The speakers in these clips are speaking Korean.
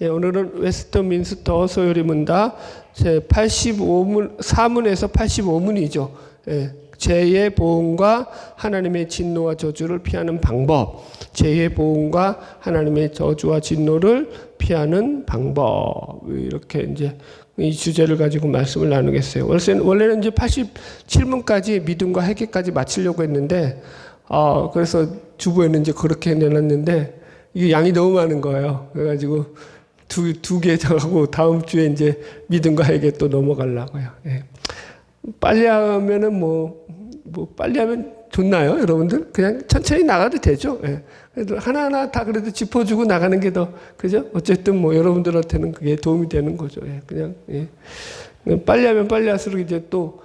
오늘은 웨스트민스터 소요리 문답 제 85문, 4문에서 85문이죠. 죄의 보응과 하나님의 진노와 저주를 피하는 방법. 죄의 보응과 하나님의 저주와 진노를 피하는 방법. 이렇게 이제 이 주제를 가지고 말씀을 나누겠어요. 원래는 이제 87문까지 믿음과 회개까지 마치려고 했는데, 그래서 주보에는 이제 그렇게 내놨는데, 이게 양이 너무 많은 거예요. 그래가지고 두 개 정하고 다음 주에 이제 믿음과 회개 또 넘어가려고요. 예. 빨리 하면은 뭐 빨리 하면 좋나요, 여러분들? 그냥 천천히 나가도 되죠. 예. 그래도 하나하나 다 그래도 짚어주고 나가는 게 더, 그죠? 어쨌든 뭐 여러분들한테는 그게 도움이 되는 거죠. 예. 그냥, 예. 빨리 하면 빨리 할수록 이제 또,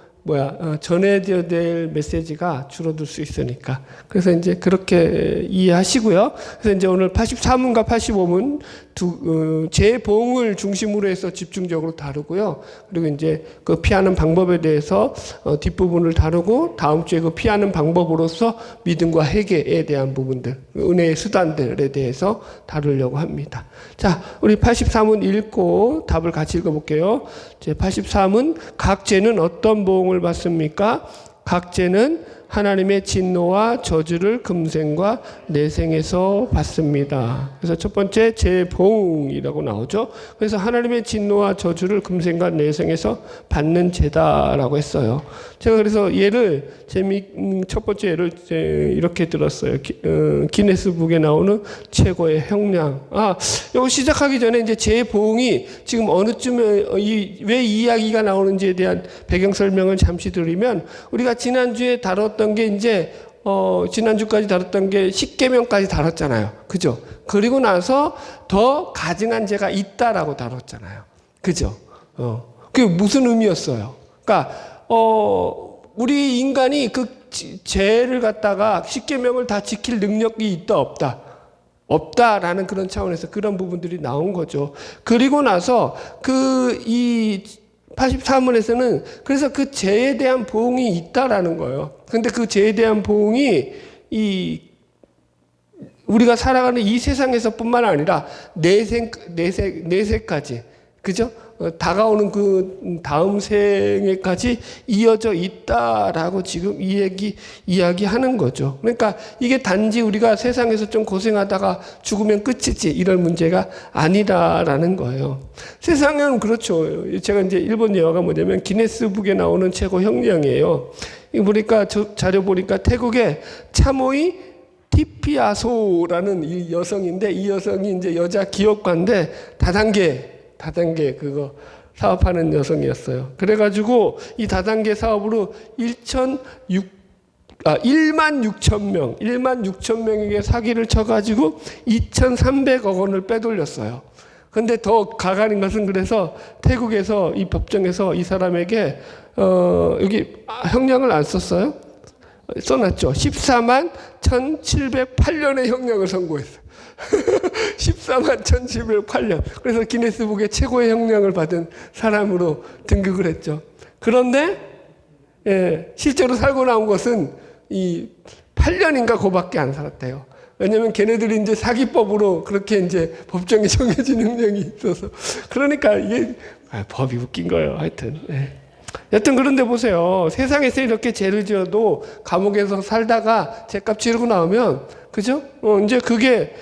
전해져야 될 메시지가 줄어들 수 있으니까. 그래서 이제 그렇게 이해하시고요. 그래서 이제 오늘 84문과 85문 재봉을 중심으로 해서 집중적으로 다루고요. 그리고 이제 그 피하는 방법에 대해서 뒷부분을 다루고 다음 주에 그 피하는 방법으로서 믿음과 회개에 대한 부분들, 은혜의 수단들에 대해서 다루려고 합니다. 자, 우리 84문 읽고 답을 같이 읽어볼게요. 제 84문, 각 죄는 어떤 보응을 받습니까? 각 죄는 하나님의 진노와 저주를 금생과 내생에서 받습니다. 그래서 첫 번째 재보응이라고 나오죠. 그래서 하나님의 진노와 저주를 금생과 내생에서 받는 죄다라고 했어요. 제가 그래서 예를 첫 번째 예를 이렇게 들었어요. 기네스북에 나오는 최고의 형량. 이거 시작하기 전에 이제 재보응이 지금 어느 쯤에 왜 이 이야기가 나오는지에 대한 배경 설명을 잠시 드리면, 우리가 지난주에 다뤘던 게 이제 지난주까지 다뤘던 게 십계명까지 다뤘잖아요. 그죠? 그리고 나서 더 가증한 죄가 있다라고 다뤘잖아요. 그죠? 그게 무슨 의미였어요? 그러니까 우리 인간이 그 죄를 갖다가 십계명을 다 지킬 능력이 있다 없다? 없다라는 그런 차원에서 그런 부분들이 나온 거죠. 그리고 나서 이 84문에서는 그래서 그 죄에 대한 보응이 있다라는 거예요. 근데 그 죄에 대한 보응이 우리가 살아가는 이 세상에서뿐만 아니라 내세까지, 그죠? 다가오는 그 다음 생에까지 이어져 있다라고 지금 이야기하는 거죠. 그러니까 이게 단지 우리가 세상에서 좀 고생하다가 죽으면 끝이지 이럴 문제가 아니다라는 거예요. 세상은 그렇죠. 제가 이제 일본 예화가 뭐냐면 기네스북에 나오는 최고 형량이에요. 이거 보니까 자료 보니까 태국의 차모이 티피아소라는 이 여성인데, 이 여성이 이제 여자 기업가인데 다단계 그거 사업하는 여성이었어요. 그래가지고 이 다단계 사업으로 1만 6천 명에게 사기를 쳐가지고 2,300억 원을 빼돌렸어요. 근데 더 가관인 것은, 그래서 태국에서 이 법정에서 이 사람에게 여기 형량을 안 썼어요? 써놨죠. 14만 1,708년의 형량을 선고했어요. 14만 1,708년. 그래서 기네스북의 최고의 형량을 받은 사람으로 등극을 했죠. 그런데 실제로 살고 나온 것은 이 8년인가 그밖에 안 살았대요. 왜냐면 걔네들이 이제 사기법으로 그렇게 이제 법정에 정해진 형량이 있어서. 그러니까 이게 법이 웃긴 거예요. 하여튼. 여튼 그런데 보세요. 세상에서 이렇게 죄를 지어도 감옥에서 살다가 죄값 치르고 나오면, 그죠? 이제 그게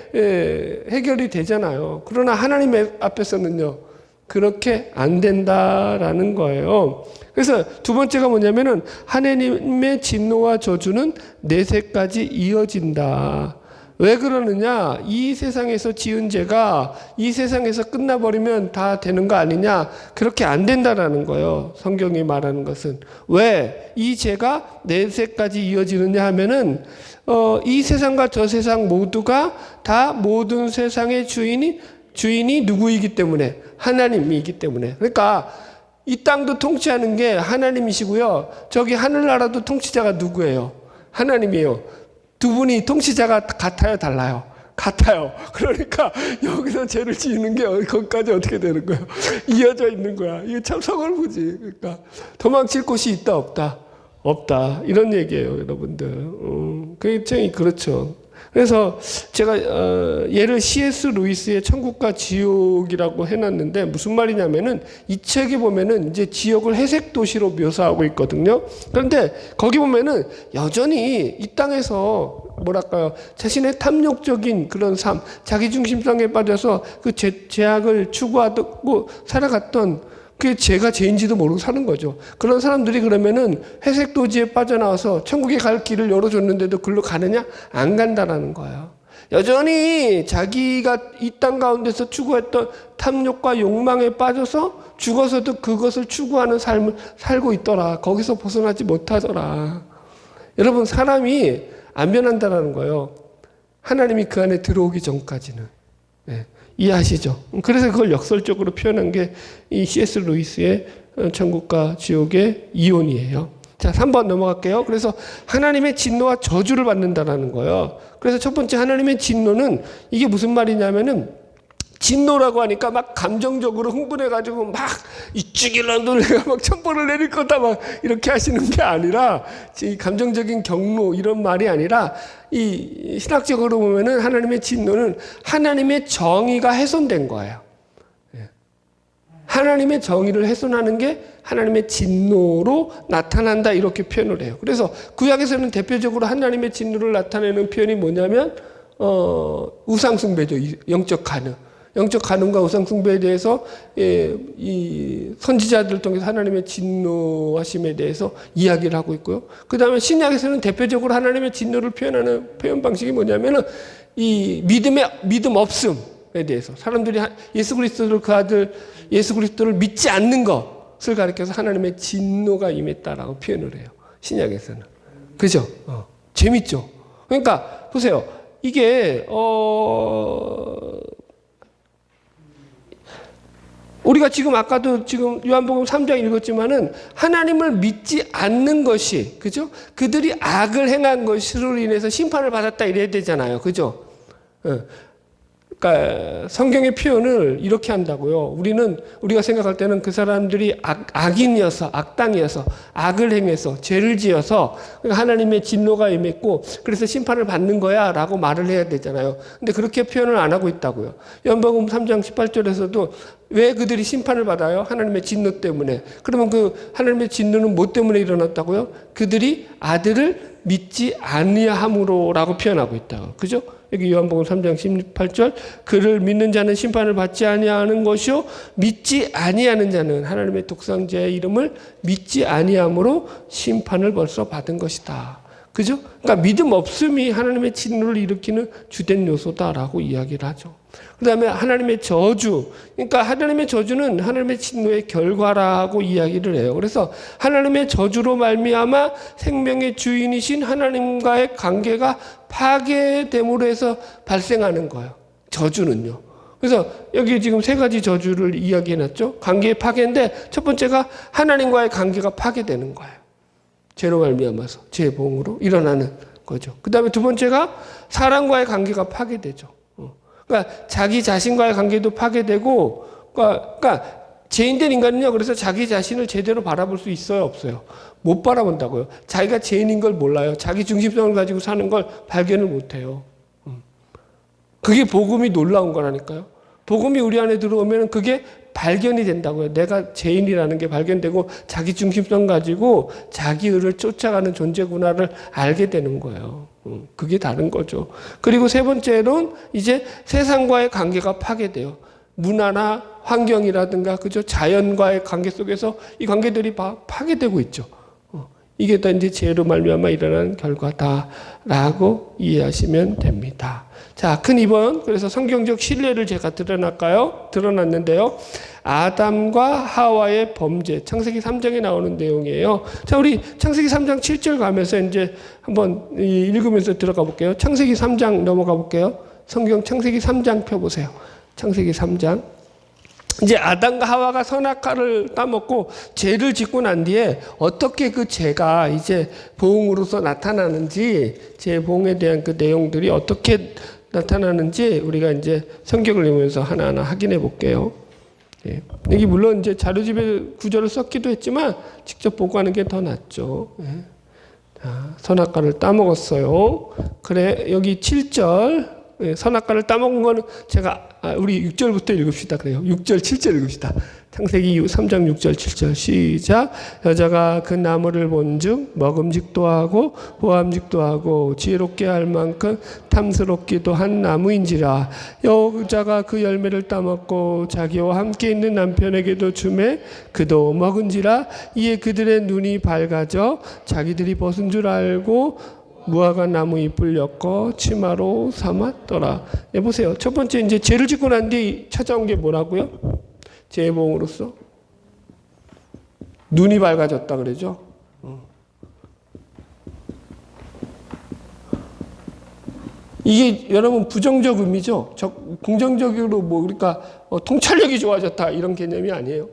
해결이 되잖아요. 그러나 하나님 앞에서는요, 그렇게 안 된다라는 거예요. 그래서 두 번째가 뭐냐면은 하나님의 진노와 저주는 내세까지 이어진다. 왜 그러느냐? 이 세상에서 지은 죄가 이 세상에서 끝나버리면 다 되는 거 아니냐? 그렇게 안 된다라는 거예요. 성경이 말하는 것은. 왜 이 죄가 내세까지 이어지느냐 하면은 이 세상과 저 세상 모두가 다 모든 세상의 주인이 누구이기 때문에? 하나님이기 때문에. 그러니까 이 땅도 통치하는 게 하나님이시고요. 저기 하늘나라도 통치자가 누구예요? 하나님이에요. 두 분이 통치자가 같아요, 달라요? 같아요. 그러니까 여기서 죄를 지는 게 거기까지 어떻게 되는 거예요? 이어져 있는 거야. 이게 참 서글프지. 그러니까 도망칠 곳이 있다 없다? 없다. 이런 얘기예요, 여러분들. 그게 그렇죠. 그래서 제가 얘를 C.S. 루이스의 천국과 지옥이라고 해놨는데 무슨 말이냐면은 이 책에 보면은 이제 지옥을 회색 도시로 묘사하고 있거든요. 그런데 거기 보면은 여전히 이 땅에서 뭐랄까요, 자신의 탐욕적인 그런 삶, 자기중심성에 빠져서 그 죄악을 추구하고 살아갔던 그게 죄가 죄인지도 모르고 사는 거죠. 그런 사람들이 그러면은 회색 도지에 빠져나와서 천국에 갈 길을 열어줬는데도 글로 가느냐? 안 간다라는 거예요. 여전히 자기가 이 땅 가운데서 추구했던 탐욕과 욕망에 빠져서 죽어서도 그것을 추구하는 삶을 살고 있더라. 거기서 벗어나지 못하더라. 여러분, 사람이 안 변한다라는 거예요. 하나님이 그 안에 들어오기 전까지는. 네. 이해하시죠? 그래서 그걸 역설적으로 표현한 게 이 C.S. 루이스의 천국과 지옥의 이혼이에요. 자, 3번 넘어갈게요. 그래서 하나님의 진노와 저주를 받는다라는 거예요. 그래서 첫 번째 하나님의 진노는 이게 무슨 말이냐면은 진노라고 하니까 막 감정적으로 흥분해가지고 막 이쪽이라도 내가 막 천벌을 내릴 거다 막 이렇게 하시는 게 아니라 이 감정적인 경로 이런 말이 아니라 이 신학적으로 보면은 하나님의 진노는 하나님의 정의가 훼손된 거예요. 하나님의 정의를 훼손하는 게 하나님의 진노로 나타난다 이렇게 표현을 해요. 그래서 구약에서는 대표적으로 하나님의 진노를 나타내는 표현이 뭐냐면 우상숭배죠. 영적 간음. 영적 간음과 우상숭배에 대해서 이 선지자들 통해서 하나님의 진노하심에 대해서 이야기를 하고 있고요. 그 다음에 신약에서는 대표적으로 하나님의 진노를 표현하는 표현 방식이 뭐냐면은 이 믿음 없음에 대해서 사람들이 예수 그리스도를 그 아들 예수 그리스도를 믿지 않는 것을 가리켜서 하나님의 진노가 임했다라고 표현을 해요. 신약에서는. 그죠? 재밌죠? 그러니까 보세요. 이게 우리가 지금 아까도 지금 요한복음 3장 읽었지만은 하나님을 믿지 않는 것이, 그죠? 그들이 악을 행한 것으로 인해서 심판을 받았다 이래야 되잖아요. 그죠? 그러니까 성경의 표현을 이렇게 한다고요. 우리가 생각할 때는 그 사람들이 악인이어서, 악당이어서, 악을 행해서, 죄를 지어서 하나님의 진노가 임했고 그래서 심판을 받는 거야 라고 말을 해야 되잖아요. 근데 그렇게 표현을 안 하고 있다고요. 요한복음 3장 18절에서도 왜 그들이 심판을 받아요? 하나님의 진노 때문에. 그러면 그 하나님의 진노는 뭐 때문에 일어났다고요? 그들이 아들을 믿지 아니함으로라고 표현하고 있다고. 그죠? 여기 요한복음 3장 18절 그를 믿는 자는 심판을 받지 아니하는 것이요 믿지 아니하는 자는 하나님의 독생자의 이름을 믿지 아니함으로 심판을 벌써 받은 것이다. 그죠? 그러니까 믿음 없음이 하나님의 진노를 일으키는 주된 요소다라고 이야기를 하죠. 그 다음에 하나님의 저주. 그러니까 하나님의 저주는 하나님의 진노의 결과라고 이야기를 해요. 그래서 하나님의 저주로 말미암아 생명의 주인이신 하나님과의 관계가 파괴됨으로 해서 발생하는 거예요. 저주는요. 그래서 여기 지금 세 가지 저주를 이야기해놨죠. 관계의 파괴인데 첫 번째가 하나님과의 관계가 파괴되는 거예요. 죄로 말미암아서 죄의 보응으로 일어나는 거죠. 그 다음에 두 번째가 사람과의 관계가 파괴되죠. 그러니까 자기 자신과의 관계도 파괴되고, 그러니까 죄인된 인간은요. 그래서 자기 자신을 제대로 바라볼 수 있어요, 없어요? 못 바라본다고요. 자기가 죄인인 걸 몰라요. 자기 중심성을 가지고 사는 걸 발견을 못해요. 그게 복음이 놀라운 거라니까요. 복음이 우리 안에 들어오면 그게 발견이 된다고요. 내가 죄인이라는 게 발견되고 자기 중심성 가지고 자기 의를 쫓아가는 존재구나를 알게 되는 거예요. 그게 다른 거죠. 그리고 세 번째로는 이제 세상과의 관계가 파괴돼요. 문화나 환경이라든가 그죠? 자연과의 관계 속에서 이 관계들이 파괴되고 있죠. 이게 다 이제 죄로 말미암아 일어난 결과다라고 이해하시면 됩니다. 자, 큰 2번. 그래서 성경적 신뢰를 제가 드러났는데요. 아담과 하와의 범죄. 창세기 3장에 나오는 내용이에요. 자, 우리 창세기 3장 7절 가면서 이제 한번 읽으면서 들어가 볼게요. 창세기 3장 넘어가 볼게요. 성경 창세기 3장 펴보세요. 창세기 3장. 이제 아담과 하와가 선악과를 따먹고 죄를 짓고 난 뒤에 어떻게 그 죄가 이제 보응으로서 나타나는지, 죄 보응에 대한 그 내용들이 어떻게 나타나는지 우리가 이제 성경을 읽으면서 하나하나 확인해 볼게요. 예. 여기 물론 이제 자료집에 구절을 썼기도 했지만 직접 보고 하는 게 더 낫죠. 예. 자, 선악과를 따먹었어요. 그래, 여기 7절. 예, 선악과를 따먹은 거는 제가 우리 6절부터 읽읍시다. 그래요. 6절, 7절 읽읍시다. 창세기 3장 6절, 7절 시작. 여자가 그 나무를 본즉 먹음직도 하고 보암직도 하고 지혜롭게 할 만큼 탐스럽기도 한 나무인지라. 여자가 그 열매를 따먹고 자기와 함께 있는 남편에게도 주매 그도 먹은지라. 이에 그들의 눈이 밝아져 자기들이 벗은 줄 알고 무화과 나무 잎을 엮어 치마로 삼았더라. 예, 보세요. 첫 번째 이제 죄를 짓고 난 뒤 찾아온 게 뭐라고요? 재봉으로서 눈이 밝아졌다 그러죠. 이게 여러분 부정적 의미죠. 긍정적으로 뭐 그러니까 통찰력이 좋아졌다 이런 개념이 아니에요.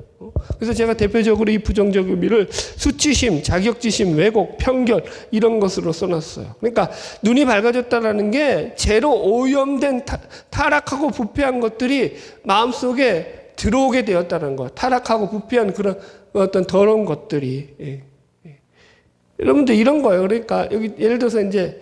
그래서 제가 대표적으로 이 부정적 의미를 수치심, 자격지심, 왜곡, 편견 이런 것으로 써놨어요. 그러니까 눈이 밝아졌다라는 게 죄로 오염된 타락하고 부패한 것들이 마음속에 들어오게 되었다는 거. 타락하고 부패한 그런 어떤 더러운 것들이. 예. 여러분들 이런 거예요. 그러니까 여기 예를 들어서 이제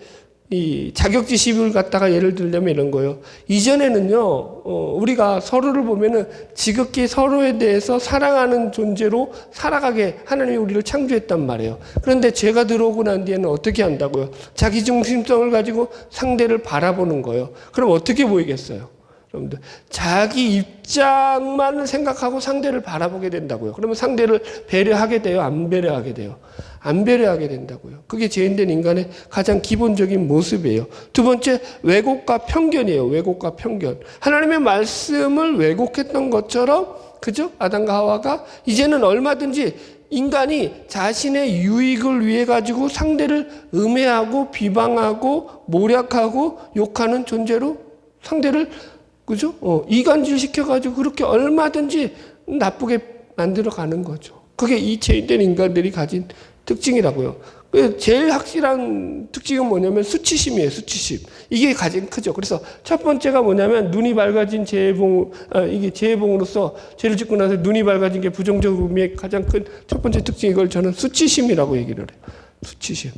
이 자격지심을 갖다가 예를 들려면 이런 거예요. 이전에는요, 우리가 서로를 보면은 지극히 서로에 대해서 사랑하는 존재로 살아가게 하나님이 우리를 창조했단 말이에요. 그런데 죄가 들어오고 난 뒤에는 어떻게 한다고요? 자기중심성을 가지고 상대를 바라보는 거예요. 그럼 어떻게 보이겠어요? 여러분들, 자기 입장만 생각하고 상대를 바라보게 된다고요. 그러면 상대를 배려하게 돼요? 안 배려하게 돼요? 안 배려하게 된다고요. 그게 죄인된 인간의 가장 기본적인 모습이에요. 두 번째, 왜곡과 편견이에요. 왜곡과 편견. 하나님의 말씀을 왜곡했던 것처럼, 그죠? 아담과 하와가 이제는 얼마든지 인간이 자신의 유익을 위해 가지고 상대를 음해하고 비방하고 모략하고 욕하는 존재로 상대를 그죠? 이간질 시켜가지고 그렇게 얼마든지 나쁘게 만들어 가는 거죠. 그게 이 죄인된 인간들이 가진 특징이라고요. 제일 확실한 특징은 뭐냐면 수치심이에요. 수치심. 이게 가장 크죠. 그래서 첫 번째가 뭐냐면 눈이 밝아진 이게 재봉으로서 죄를 짓고 나서 눈이 밝아진 게 부정적 의미의 가장 큰 첫 번째 특징, 이걸 저는 수치심이라고 얘기를 해요. 수치심.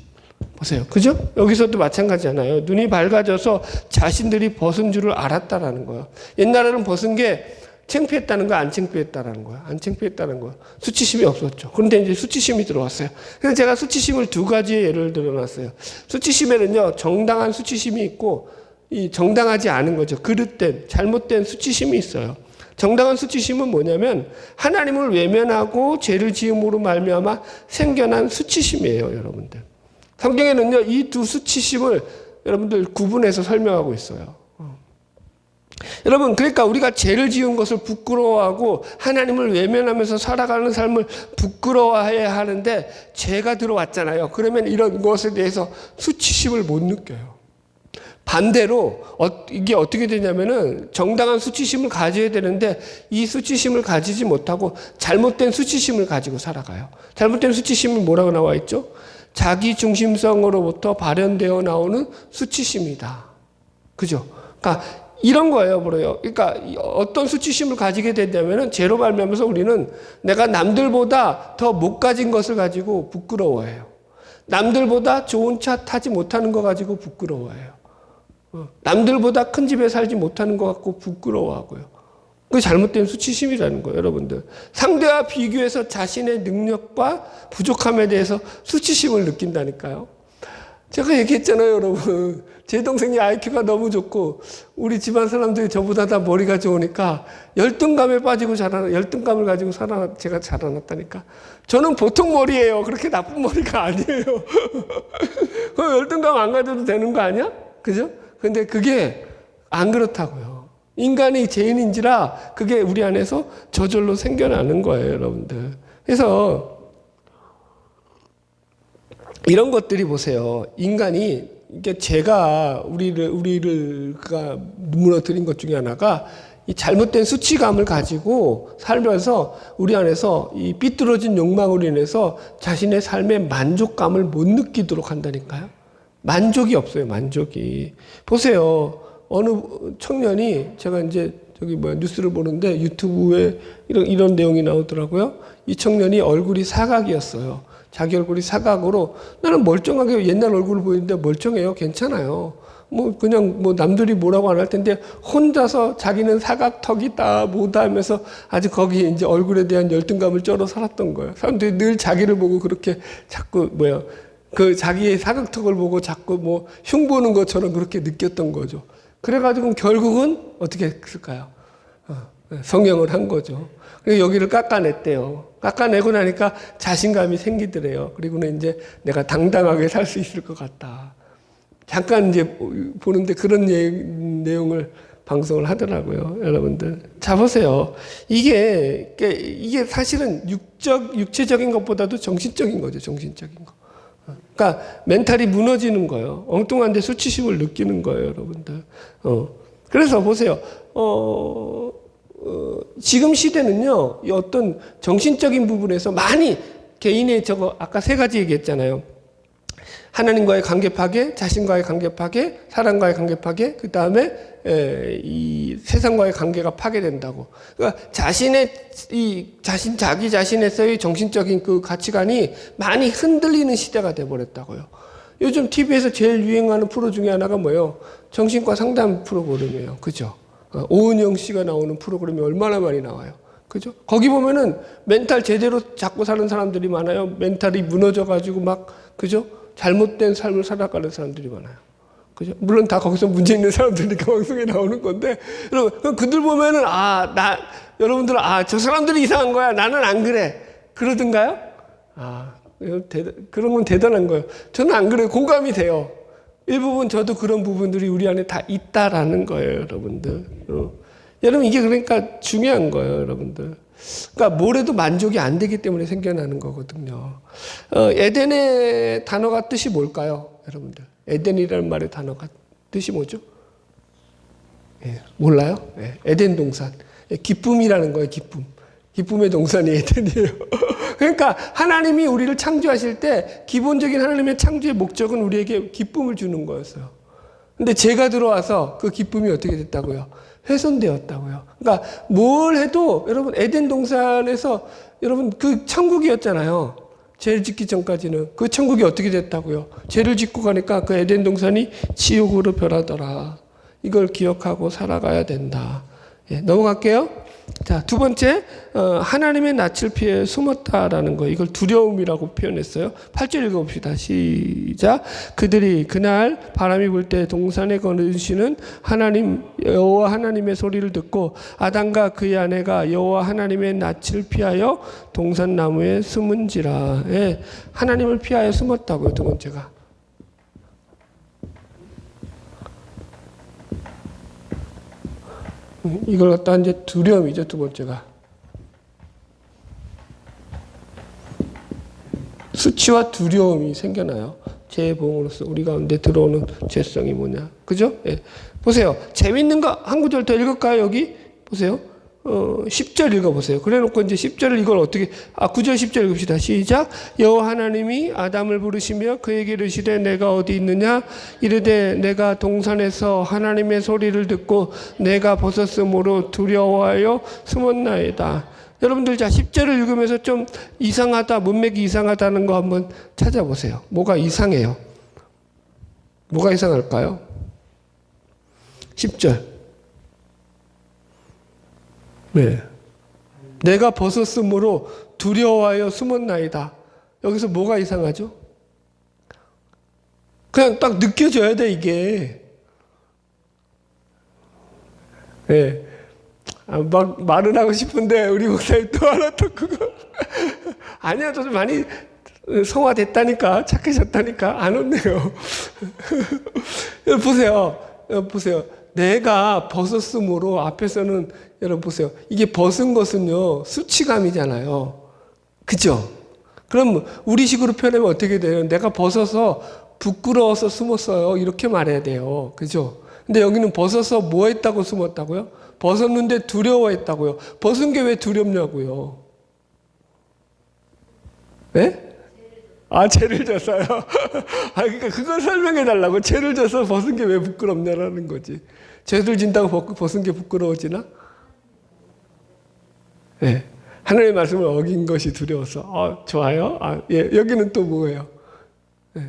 보세요. 그죠? 여기서도 마찬가지잖아요. 눈이 밝아져서 자신들이 벗은 줄을 알았다라는 거예요. 옛날에는 벗은 게 창피했다는 거야, 안 창피했다라는 거야. 안 창피했다는 거야. 수치심이 없었죠. 그런데 이제 수치심이 들어왔어요. 그래서 제가 수치심을 두 가지의 예를 들어놨어요. 수치심에는요, 정당한 수치심이 있고, 이 정당하지 않은 거죠. 그릇된, 잘못된 수치심이 있어요. 정당한 수치심은 뭐냐면 하나님을 외면하고 죄를 지음으로 말미암아 생겨난 수치심이에요, 여러분들. 성경에는요, 이 두 수치심을 여러분들 구분해서 설명하고 있어요. 여러분, 그러니까 우리가 죄를 지은 것을 부끄러워하고 하나님을 외면하면서 살아가는 삶을 부끄러워해야 하는데 죄가 들어왔잖아요. 그러면 이런 것에 대해서 수치심을 못 느껴요. 반대로 이게 어떻게 되냐면은 정당한 수치심을 가져야 되는데 이 수치심을 가지지 못하고 잘못된 수치심을 가지고 살아가요. 잘못된 수치심은 뭐라고 나와 있죠? 자기 중심성으로부터 발현되어 나오는 수치심이다. 그죠? 그러니까 이런 거예요, 뭐래요. 그러니까 어떤 수치심을 가지게 되냐면은 죄로 발명하면서 우리는 내가 남들보다 더 못 가진 것을 가지고 부끄러워해요. 남들보다 좋은 차 타지 못하는 거 가지고 부끄러워해요. 남들보다 큰 집에 살지 못하는 것 같고 부끄러워하고요. 그게 잘못된 수치심이라는 거예요, 여러분들. 상대와 비교해서 자신의 능력과 부족함에 대해서 수치심을 느낀다니까요. 제가 얘기했잖아요, 여러분. 제 동생이 IQ가 너무 좋고 우리 집안 사람들이 저보다 다 머리가 좋으니까 열등감에 빠지고 열등감을 가지고 제가 자라났다니까. 저는 보통 머리예요. 그렇게 나쁜 머리가 아니에요. 그럼 열등감 안 가져도 되는 거 아니야? 그죠? 근데 그게 안 그렇다고요. 인간이 죄인인지라 그게 우리 안에서 저절로 생겨나는 거예요, 여러분들. 그래서 이런 것들이 보세요. 인간이 이게 죄가 우리가 무너뜨린 것 중에 하나가 이 잘못된 수치감을 가지고 살면서 우리 안에서 이 삐뚤어진 욕망으로 인해서 자신의 삶의 만족감을 못 느끼도록 한다니까요. 만족이 없어요, 만족이. 보세요. 어느 청년이 제가 이제 뉴스를 보는데 유튜브에 이런 내용이 나오더라고요. 이 청년이 얼굴이 사각이었어요. 자기 얼굴이 사각으로 나는 멀쩡하게 옛날 얼굴을 보이는데 멀쩡해요. 괜찮아요. 뭐 그냥 뭐 남들이 뭐라고 안 할 텐데 혼자서 자기는 사각턱이다 뭐다 하면서 아주 거기에 이제 얼굴에 대한 열등감을 쩔어 살았던 거예요. 사람들이 늘 자기를 보고 그렇게 자꾸 그 자기의 사각턱을 보고 자꾸 뭐 흉보는 것처럼 그렇게 느꼈던 거죠. 그래가지고 결국은 어떻게 했을까요? 성형을 한 거죠. 그리고 여기를 깎아냈대요. 깎아내고 나니까 자신감이 생기더래요. 그리고는 이제 내가 당당하게 살 수 있을 것 같다. 잠깐 이제 보는데 그런 내용을 방송을 하더라고요. 여러분들. 자, 보세요. 이게 사실은 육체적인 것보다도 정신적인 거죠. 정신적인 거. 그러니까 멘탈이 무너지는 거예요. 엉뚱한데 수치심을 느끼는 거예요. 여러분들. 그래서 보세요. 지금 시대는요, 어떤 정신적인 부분에서 많이 개인의 아까 세 가지 얘기했잖아요. 하나님과의 관계 파괴, 자신과의 관계 파괴, 사람과의 관계 파괴, 그 다음에 이 세상과의 관계가 파괴된다고. 그러니까 자기 자신에서의 정신적인 그 가치관이 많이 흔들리는 시대가 돼버렸다고요. 요즘 TV에서 제일 유행하는 프로 중에 하나가 뭐예요? 정신과 상담 프로그램이에요. 그죠? 오은영 씨가 나오는 프로그램이 얼마나 많이 나와요. 그죠? 거기 보면은 멘탈 제대로 잡고 사는 사람들이 많아요. 멘탈이 무너져가지고 그죠? 잘못된 삶을 살아가는 사람들이 많아요. 그죠? 물론 다 거기서 문제 있는 사람들이니까 방송에 나오는 건데, 여러분, 그들 보면은, 여러분들, 저 사람들이 이상한 거야. 나는 안 그래. 그러던가요? 그런 건 대단한 거예요. 저는 안 그래요. 공감이 돼요. 일부분 저도 그런 부분들이 우리 안에 다 있다라는 거예요, 여러분들. 여러분, 이게 그러니까 중요한 거예요, 여러분들. 그러니까 뭘 해도 만족이 안 되기 때문에 생겨나는 거거든요. 에덴의 단어가 뜻이 뭘까요, 여러분들? 에덴이라는 말의 단어가 뜻이 뭐죠? 몰라요? 에덴 동산. 기쁨이라는 거예요, 기쁨. 기쁨의 동산이 에덴이에요. 그러니까 하나님이 우리를 창조하실 때 기본적인 하나님의 창조의 목적은 우리에게 기쁨을 주는 거였어요. 근데 죄가 들어와서 그 기쁨이 어떻게 됐다고요? 훼손되었다고요. 그러니까 뭘 해도 여러분 에덴 동산에서 여러분 그 천국이었잖아요. 죄를 짓기 전까지는. 그 천국이 어떻게 됐다고요? 죄를 짓고 가니까 그 에덴 동산이 지옥으로 변하더라. 이걸 기억하고 살아가야 된다. 넘어갈게요. 자, 두 번째, 하나님의 낯을 피해 숨었다라는 거. 이걸 두려움이라고 표현했어요. 8절 읽어봅시다. 시작. 그들이 그날 바람이 불 때 동산에 거느시는 여호와 하나님의 소리를 듣고 아담과 그의 아내가 여호와 하나님의 낯을 피하여 동산 나무에 숨은지라. 하나님을 피하여 숨었다고요. 두 번째가. 이걸 갖다 이제 두려움이죠, 두 번째가. 수치와 두려움이 생겨나요. 죄의 보응으로서 우리 가운데 들어오는 죄성이 뭐냐. 그죠? 보세요. 재밌는 거 한 구절 더 읽을까요, 여기? 보세요. 10절 읽어보세요. 그래 놓고 이제 10절을 이걸 어떻게, 9절 10절 읽읍시다. 시작. 여호와 하나님이 아담을 부르시며 그에게 이르시되 내가 어디 있느냐? 이르되 내가 동산에서 하나님의 소리를 듣고 내가 벗었으므로 두려워하여 숨었나이다. 여러분들 자 10절을 읽으면서 좀 이상하다, 문맥이 이상하다는 거 한번 찾아보세요. 뭐가 이상해요? 뭐가 이상할까요? 10절. 네. 내가 벗었으므로 두려워하여 숨었나이다. 여기서 뭐가 이상하죠? 그냥 딱 느껴져야 돼, 이게. 네. 막 말은 하고 싶은데 우리 목사님 또 하나 또 그거 아니야, 좀 많이 성화됐다니까, 착해졌다니까 안 웃네요. 보세요. 내가 벗었으므로 앞에서는 여러분 보세요. 이게 벗은 것은요 수치감이잖아요. 그죠? 그럼 우리식으로 표현하면 어떻게 돼요? 내가 벗어서 부끄러워서 숨었어요. 이렇게 말해야 돼요. 그죠? 근데 여기는 벗어서 뭐 했다고 숨었다고요? 벗었는데 두려워했다고요. 벗은 게 왜 두렵냐고요? 네? 죄를 져서요. 그러니까 그걸 설명해 달라고. 죄를 져서 벗은 게 왜 부끄럽냐라는 거지. 죄를 진다고 벗은 게 부끄러워지나? 네. 하나님의 말씀을 어긴 것이 두려워서. 좋아요. 예, 여기는 또 뭐예요? 예.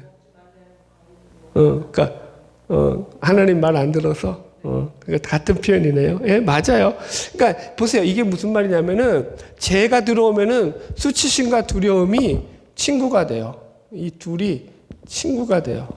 그러니까 하나님 말 안 들어서. 그러니까 같은 표현이네요. 예, 맞아요. 그러니까 보세요. 이게 무슨 말이냐면은 죄가 들어오면은 수치심과 두려움이 친구가 돼요. 이 둘이 친구가 돼요.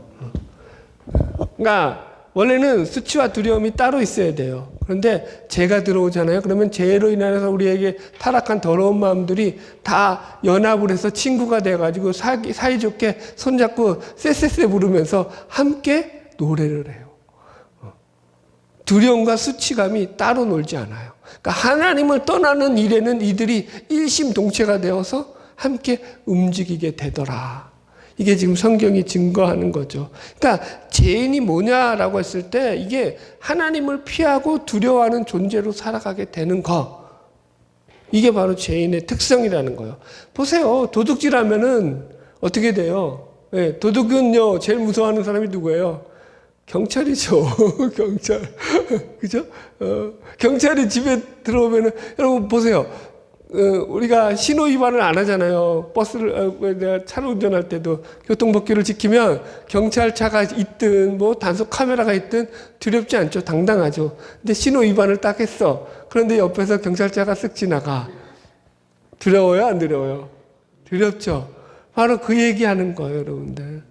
그러니까 원래는 수치와 두려움이 따로 있어야 돼요. 그런데 죄가 들어오잖아요. 그러면 죄로 인해서 우리에게 타락한 더러운 마음들이 다 연합을 해서 친구가 돼가지고 사이좋게 손잡고 쎄쎄쎄 부르면서 함께 노래를 해요. 두려움과 수치감이 따로 놀지 않아요. 그러니까 하나님을 떠나는 일에는 이들이 일심동체가 되어서 함께 움직이게 되더라. 이게 지금 성경이 증거하는 거죠. 그러니까 죄인이 뭐냐라고 했을 때 이게 하나님을 피하고 두려워하는 존재로 살아가게 되는 거. 이게 바로 죄인의 특성이라는 거예요. 보세요. 도둑질하면은 어떻게 돼요? 네, 도둑은요 제일 무서워하는 사람이 누구예요? 경찰이죠. 경찰. 그죠? 경찰이 집에 들어오면은 여러분 보세요. 우리가 신호 위반을 안 하잖아요. 내가 차를 운전할 때도 교통법규를 지키면 경찰차가 있든 뭐 단속 카메라가 있든 두렵지 않죠. 당당하죠. 근데 신호 위반을 딱 했어. 그런데 옆에서 경찰차가 쓱 지나가. 두려워요? 안 두려워요? 두렵죠. 바로 그 얘기하는 거예요, 여러분들.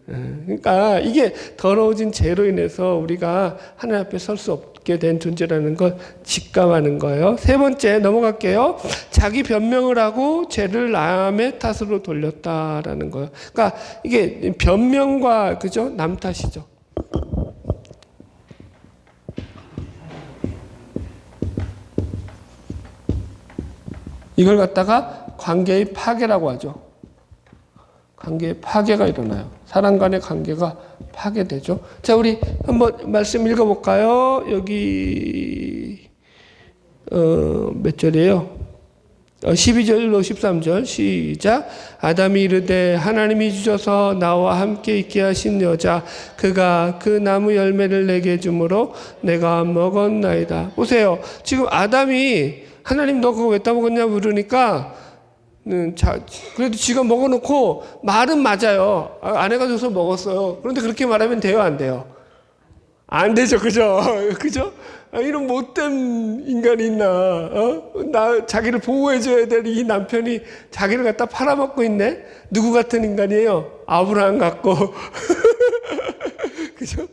그러니까 이게 더러워진 죄로 인해서 우리가 하나님 앞에 설 수 없게 된 존재라는 걸 직감하는 거예요. 세 번째 넘어갈게요. 자기 변명을 하고 죄를 남의 탓으로 돌렸다라는 거예요. 그러니까 이게 변명과 그죠? 남 탓이죠. 이걸 갖다가 관계의 파괴라고 하죠. 관계의 파괴가 일어나요. 사람 간의 관계가 파괴되죠. 자, 우리 한번 말씀 읽어볼까요? 여기 몇 절이에요? 12절로 13절 시작. 아담이 이르되 하나님이 주셔서 나와 함께 있게 하신 여자 그가 그 나무 열매를 내게 주므로 내가 먹었나이다. 보세요. 지금 아담이 하나님 너 그거 왜 따먹었냐 물으니까 그래도 지가 먹어놓고 말은 맞아요. 아내가 줘서 먹었어요. 그런데 그렇게 말하면 돼요, 안 돼요? 안 되죠, 그죠? 그죠? 이런 못된 인간이 있나? 자기를 보호해줘야 될 이 남편이 자기를 갖다 팔아먹고 있네? 누구 같은 인간이에요? 아브라함 같고. 그죠?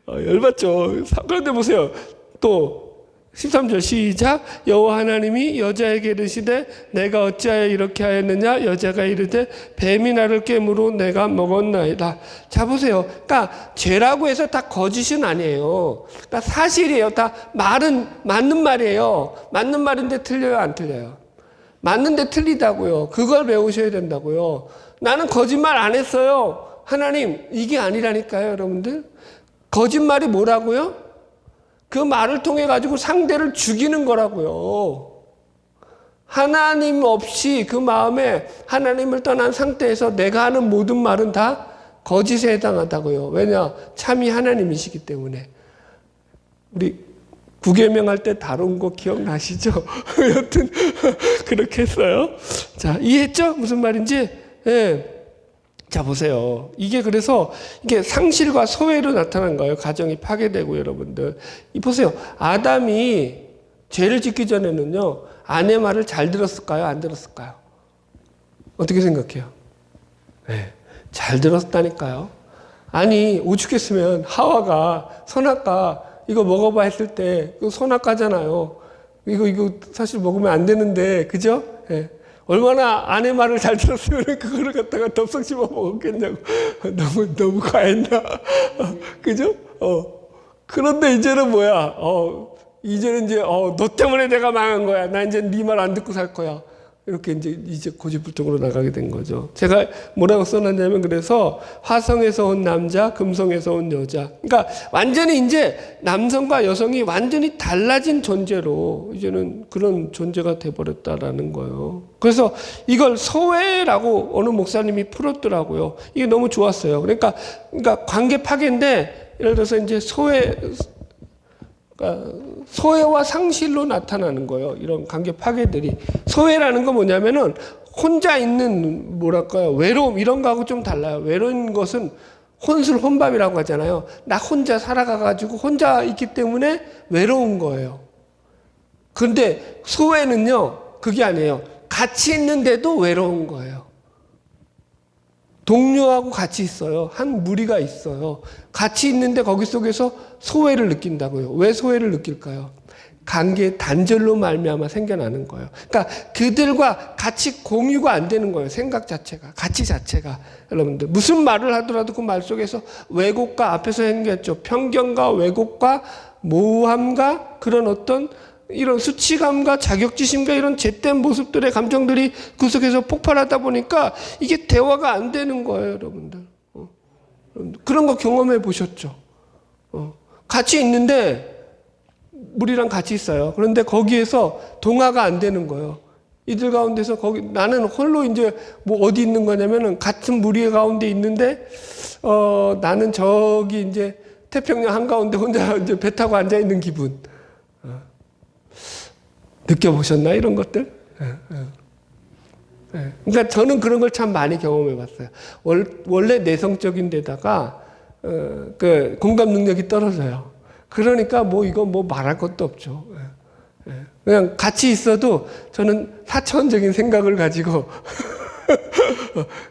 열받죠. 그런데 보세요. 또 13절 시작. 여호와 하나님이 여자에게 이르시되 내가 어찌하여 이렇게 하였느냐. 여자가 이르되 뱀이 나를 깨물어 내가 먹었나이다. 자 보세요. 그러니까 죄라고 해서 다 거짓은 아니에요. 그러니까 사실이에요. 다 말은 맞는 말이에요. 맞는 말인데 틀려요, 안 틀려요? 맞는데 틀리다고요. 그걸 배우셔야 된다고요. 나는 거짓말 안 했어요. 하나님, 이게 아니라니까요, 여러분들. 거짓말이 뭐라고요? 그 말을 통해 가지고 상대를 죽이는 거라고요. 하나님 없이 그 마음에 하나님을 떠난 상태에서 내가 하는 모든 말은 다 거짓에 해당하다고요. 왜냐? 참이 하나님이시기 때문에. 우리 구계명 할 때 다룬 거 기억나시죠? 여튼 그렇게 했어요. 자, 이해했죠? 무슨 말인지? 예. 자, 보세요. 이게 그래서 이게 상실과 소외로 나타난 거예요. 가정이 파괴되고 여러분들. 보세요. 아담이 죄를 짓기 전에는요, 아내 말을 잘 들었을까요? 안 들었을까요? 어떻게 생각해요? 네, 잘 들었다니까요. 아니, 오죽했으면 하와가 선악과 이거 먹어봐 했을 때, 이거 선악과잖아요. 이거 사실 먹으면 안 되는데, 그죠? 네. 얼마나 아내 말을 잘 들었으면 그거를 갖다가 덥석 씹어 먹었겠냐고. 너무 과했나? 그죠? 그런데 이제는 뭐야? 이제는 이제, 너 때문에 내가 망한 거야. 나 이제 네 말 안 듣고 살 거야. 이렇게 이제 고집불통으로 나가게 된 거죠. 제가 뭐라고 써놨냐면 그래서 화성에서 온 남자, 금성에서 온 여자. 그러니까 완전히 이제 남성과 여성이 완전히 달라진 존재로 이제는 그런 존재가 돼버렸다라는 거예요. 그래서 이걸 소외라고 어느 목사님이 풀었더라고요. 이게 너무 좋았어요. 그러니까 관계 파괴인데 예를 들어서 이제 그러니까 소외와 상실로 나타나는 거예요. 이런 관계 파괴들이. 소외라는 건 뭐냐면은 혼자 있는 뭐랄까요, 외로움 이런 거하고 좀 달라요. 외로운 것은 혼술혼밥이라고 하잖아요. 나 혼자 살아가가지고 혼자 있기 때문에 외로운 거예요. 그런데 소외는요, 그게 아니에요. 같이 있는데도 외로운 거예요. 동료하고 같이 있어요. 한 무리가 있어요. 같이 있는데 거기 속에서 소외를 느낀다고요. 왜 소외를 느낄까요? 관계의 단절로 말미암아 생겨나는 거예요. 그러니까 그들과 같이 공유가 안 되는 거예요. 생각 자체가, 가치 자체가. 여러분들 무슨 말을 하더라도 그 말 속에서 왜곡과, 앞에서 생겼죠. 편견과 왜곡과 모호함과 그런 어떤 이런 수치감과 자격지심과 이런 잿된 모습들의 감정들이 그 속에서 폭발하다 보니까 이게 대화가 안 되는 거예요, 여러분들. 그런 거 경험해 보셨죠? 같이 있는데 우리랑 같이 있어요. 그런데 거기에서 동화가 안 되는 거예요. 이들 가운데서 거기 나는 홀로 이제 뭐 어디 있는 거냐면은 같은 무리 가운데 있는데 나는 저기 이제 태평양 한가운데 혼자 이제 배 타고 앉아 있는 기분. 느껴보셨나 이런 것들? 그러니까 저는 그런 걸 참 많이 경험해 봤어요. 원래 내성적인 데다가 그 공감 능력이 떨어져요. 그러니까 뭐 이거 뭐 말할 것도 없죠. 그냥 같이 있어도 저는 사차원적인 생각을 가지고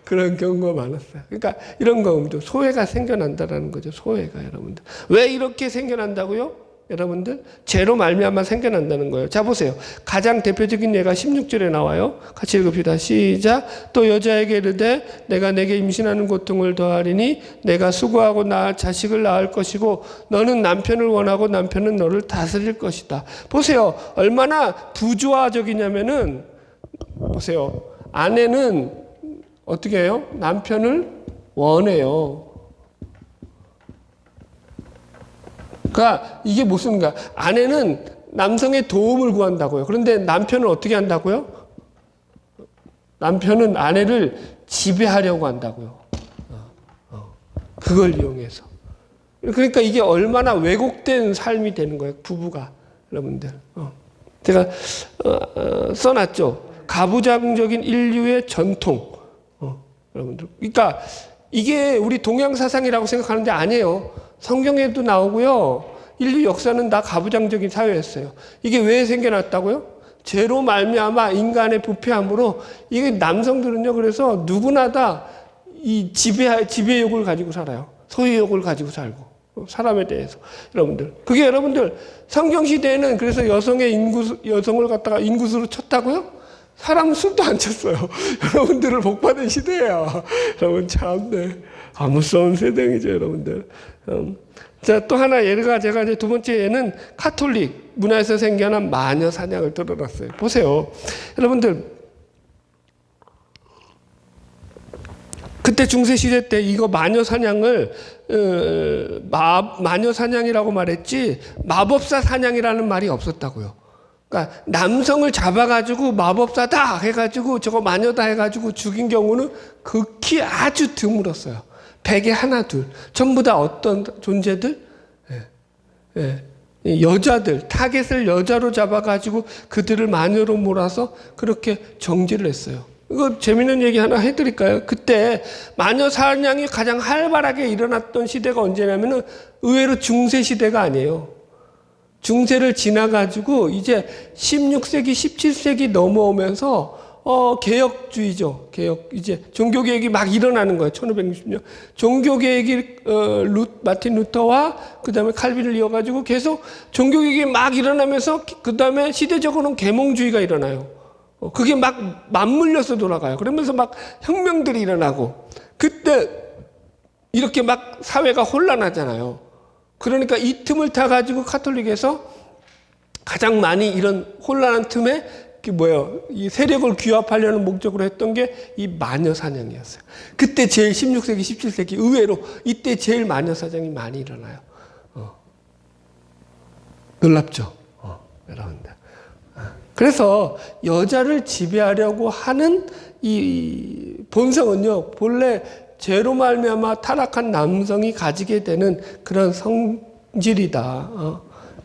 그런 경우가 많았어요. 그러니까 이런 경우도 소외가 생겨난다라는 거죠. 소외가 여러분들. 왜 이렇게 생겨난다고요? 여러분들 죄로 말미암아 생겨난다는 거예요. 자 보세요. 가장 대표적인 예가 16절에 나와요. 같이 읽읍시다. 시작. 또 여자에게 이르되 내가 내게 임신하는 고통을 더하리니 내가 수고하고 자식을 낳을 것이고 너는 남편을 원하고 남편은 너를 다스릴 것이다. 보세요. 얼마나 부조화적이냐면은 보세요. 아내는 어떻게 해요? 남편을 원해요. 그러니까 이게 무슨가? 아내는 남성의 도움을 구한다고요. 그런데 남편은 어떻게 한다고요? 남편은 아내를 지배하려고 한다고요. 그걸 이용해서. 그러니까 이게 얼마나 왜곡된 삶이 되는 거예요. 부부가. 여러분들. 제가 써놨죠. 가부장적인 인류의 전통. 여러분들. 그러니까 이게 우리 동양 사상이라고 생각하는데 아니에요. 성경에도 나오고요. 인류 역사는 다 가부장적인 사회였어요. 이게 왜 생겨났다고요? 죄로 말미암아 인간의 부패함으로 이게 남성들은요. 그래서 누구나 다 이 지배욕을 가지고 살아요. 소유욕을 가지고 살고 사람에 대해서 여러분들. 그게 여러분들 성경 시대에는 그래서 여성을 갖다가 인구수로 쳤다고요? 사람 수도 안 쳤어요. 여러분들을 복받은 시대야. 여러분 참네. 무서운 세상이죠, 여러분들. 자, 또 하나 예가 제가 이제 두 번째 예는 카톨릭 문화에서 생겨난 마녀 사냥을 들어놨어요. 보세요. 여러분들, 그때 중세시대 때 이거 마녀 사냥을, 마녀 사냥이라고 말했지, 마법사 사냥이라는 말이 없었다고요. 그러니까 남성을 잡아가지고 마법사다 해가지고 저거 마녀다 해가지고 죽인 경우는 극히 아주 드물었어요. 100에 하나 둘. 전부 다 어떤 존재들? 여자들, 타겟을 여자로 잡아가지고 그들을 마녀로 몰아서 그렇게 정지를 했어요. 이거 재밌는 얘기 하나 해드릴까요? 그때 마녀 사냥이 가장 활발하게 일어났던 시대가 언제냐면은 의외로 중세 시대가 아니에요. 중세를 지나가지고 이제 16세기, 17세기 넘어오면서 개혁주의죠. 이제 종교개혁이 막 일어나는 거예요. 1560년. 종교개혁이, 마틴 루터와 그 다음에 칼빈을 이어가지고 계속 종교개혁이 막 일어나면서 그 다음에 시대적으로는 계몽주의가 일어나요. 그게 막 맞물려서 돌아가요. 그러면서 막 혁명들이 일어나고. 그때 이렇게 막 사회가 혼란하잖아요. 그러니까 이 틈을 타가지고 카톨릭에서 가장 많이 이런 혼란한 틈에 이 세력을 규합하려는 목적으로 했던 게 이 마녀 사냥이었어요. 그때 제일 16세기, 17세기 의외로 이때 제일 마녀 사냥이 많이 일어나요. 놀랍죠? 여러분들. 그래서 여자를 지배하려고 하는 이 본성은요, 본래 죄로 말미암아 타락한 남성이 가지게 되는 그런 성질이다.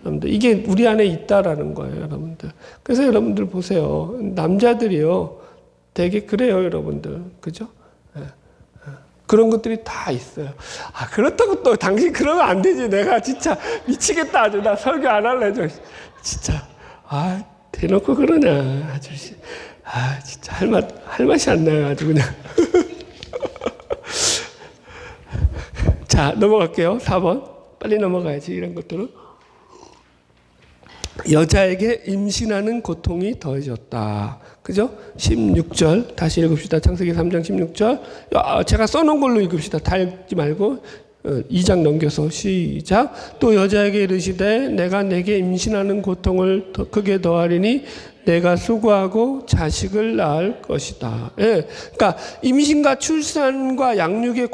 여러분들 이게 우리 안에 있다라는 거예요, 여러분들. 그래서 여러분들 보세요, 남자들이요 되게 그래요, 여러분들, 그죠? 그런 것들이 다 있어요. 아, 그렇다고 또 당신 그러면 안 되지. 내가 진짜 미치겠다. 아주 나 설교 안 할래. 진짜. 아, 대놓고 그러냐. 아주. 아, 진짜 할 맛이 안 나요. 아주 그냥. 자, 넘어갈게요. 4번. 빨리 넘어가야지. 이런 것들은. 여자에게 임신하는 고통이 더해졌다. 그죠? 16절 다시 읽읍시다. 창세기 3장 16절. 제가 써놓은 걸로 읽읍시다. 다 읽지 말고 2장 넘겨서 시작. 또 여자에게 이르시되 내가 내게 임신하는 고통을 더 크게 더하리니 내가 수고하고 자식을 낳을 것이다. 예. 그러니까 임신과 출산과 양육의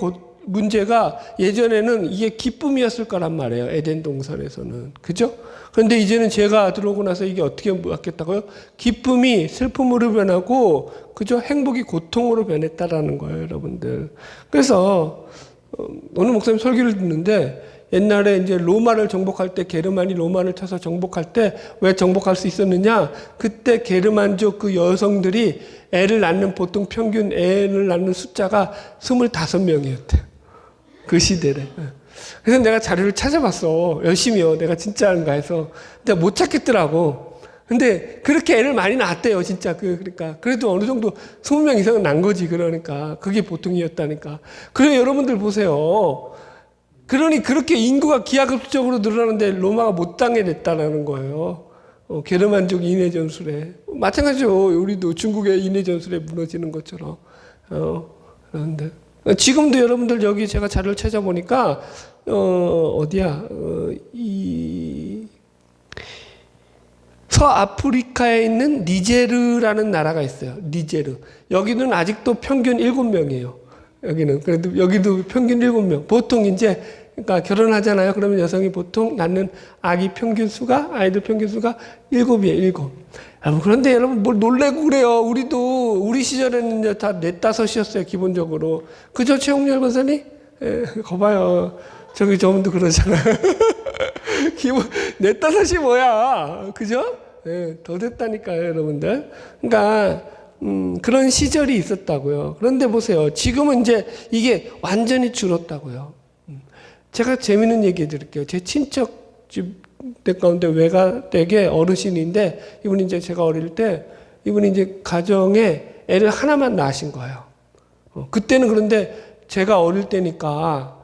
문제가 예전에는 이게 기쁨이었을 거란 말이에요. 에덴 동산에서는. 그죠? 그런데 이제는 제가 들어오고 나서 이게 어떻게 바뀌었다고요? 기쁨이 슬픔으로 변하고, 그죠? 행복이 고통으로 변했다라는 거예요, 여러분들. 그래서, 어느 목사님 설교를 듣는데, 옛날에 이제 로마를 정복할 때, 게르만이 로마를 쳐서 정복할 때, 왜 정복할 수 있었느냐? 그때 게르만족 그 여성들이 애를 낳는 보통 평균 애를 낳는 숫자가 25명이었대요. 그 시대래. 그래서 내가 자료를 찾아봤어. 열심히요. 내가 진짜인가 해서. 근데 못 찾겠더라고. 근데 그렇게 애를 많이 낳았대요. 진짜. 그러니까. 그래도 어느 정도 20명 이상은 난 거지. 그러니까. 그게 보통이었다니까. 그래, 여러분들 보세요. 그러니 그렇게 인구가 기하급수적으로 늘어나는데 로마가 못 당해냈다는 거예요. 게르만족 인해 전술에. 마찬가지죠. 우리도 중국의 인해 전술에 무너지는 것처럼. 그런데. 지금도 여러분들 여기 제가 자료를 찾아보니까 어디야? 이 서아프리카에 있는 니제르라는 나라가 있어요. 니제르. 여기는 아직도 평균 7명이에요. 여기는. 그래도 여기도 평균 7명. 보통 이제 그러니까 결혼하잖아요. 그러면 여성이 보통 낳는 아이들 평균 수가 7이에요. 7. 그런데 여러분 뭘 놀래고 그래요. 우리 시절에는 이제 다 4-5이었어요. 기본적으로. 그죠, 최홍렬 권사님? 예, 거봐요. 저분도 그러잖아요. 기본 4-5이 뭐야? 그죠? 예, 더 됐다니까요, 여러분들. 그러니까 그런 시절이 있었다고요. 그런데 보세요. 지금은 이제 이게 완전히 줄었다고요. 제가 재밌는 얘기 해드릴게요. 제 친척 집 가운데 외가댁의 어르신인데, 이분이 이제 제가 어릴 때, 이분이 이제 가정에 애를 하나만 낳으신 거예요. 그때는 그런데 제가 어릴 때니까,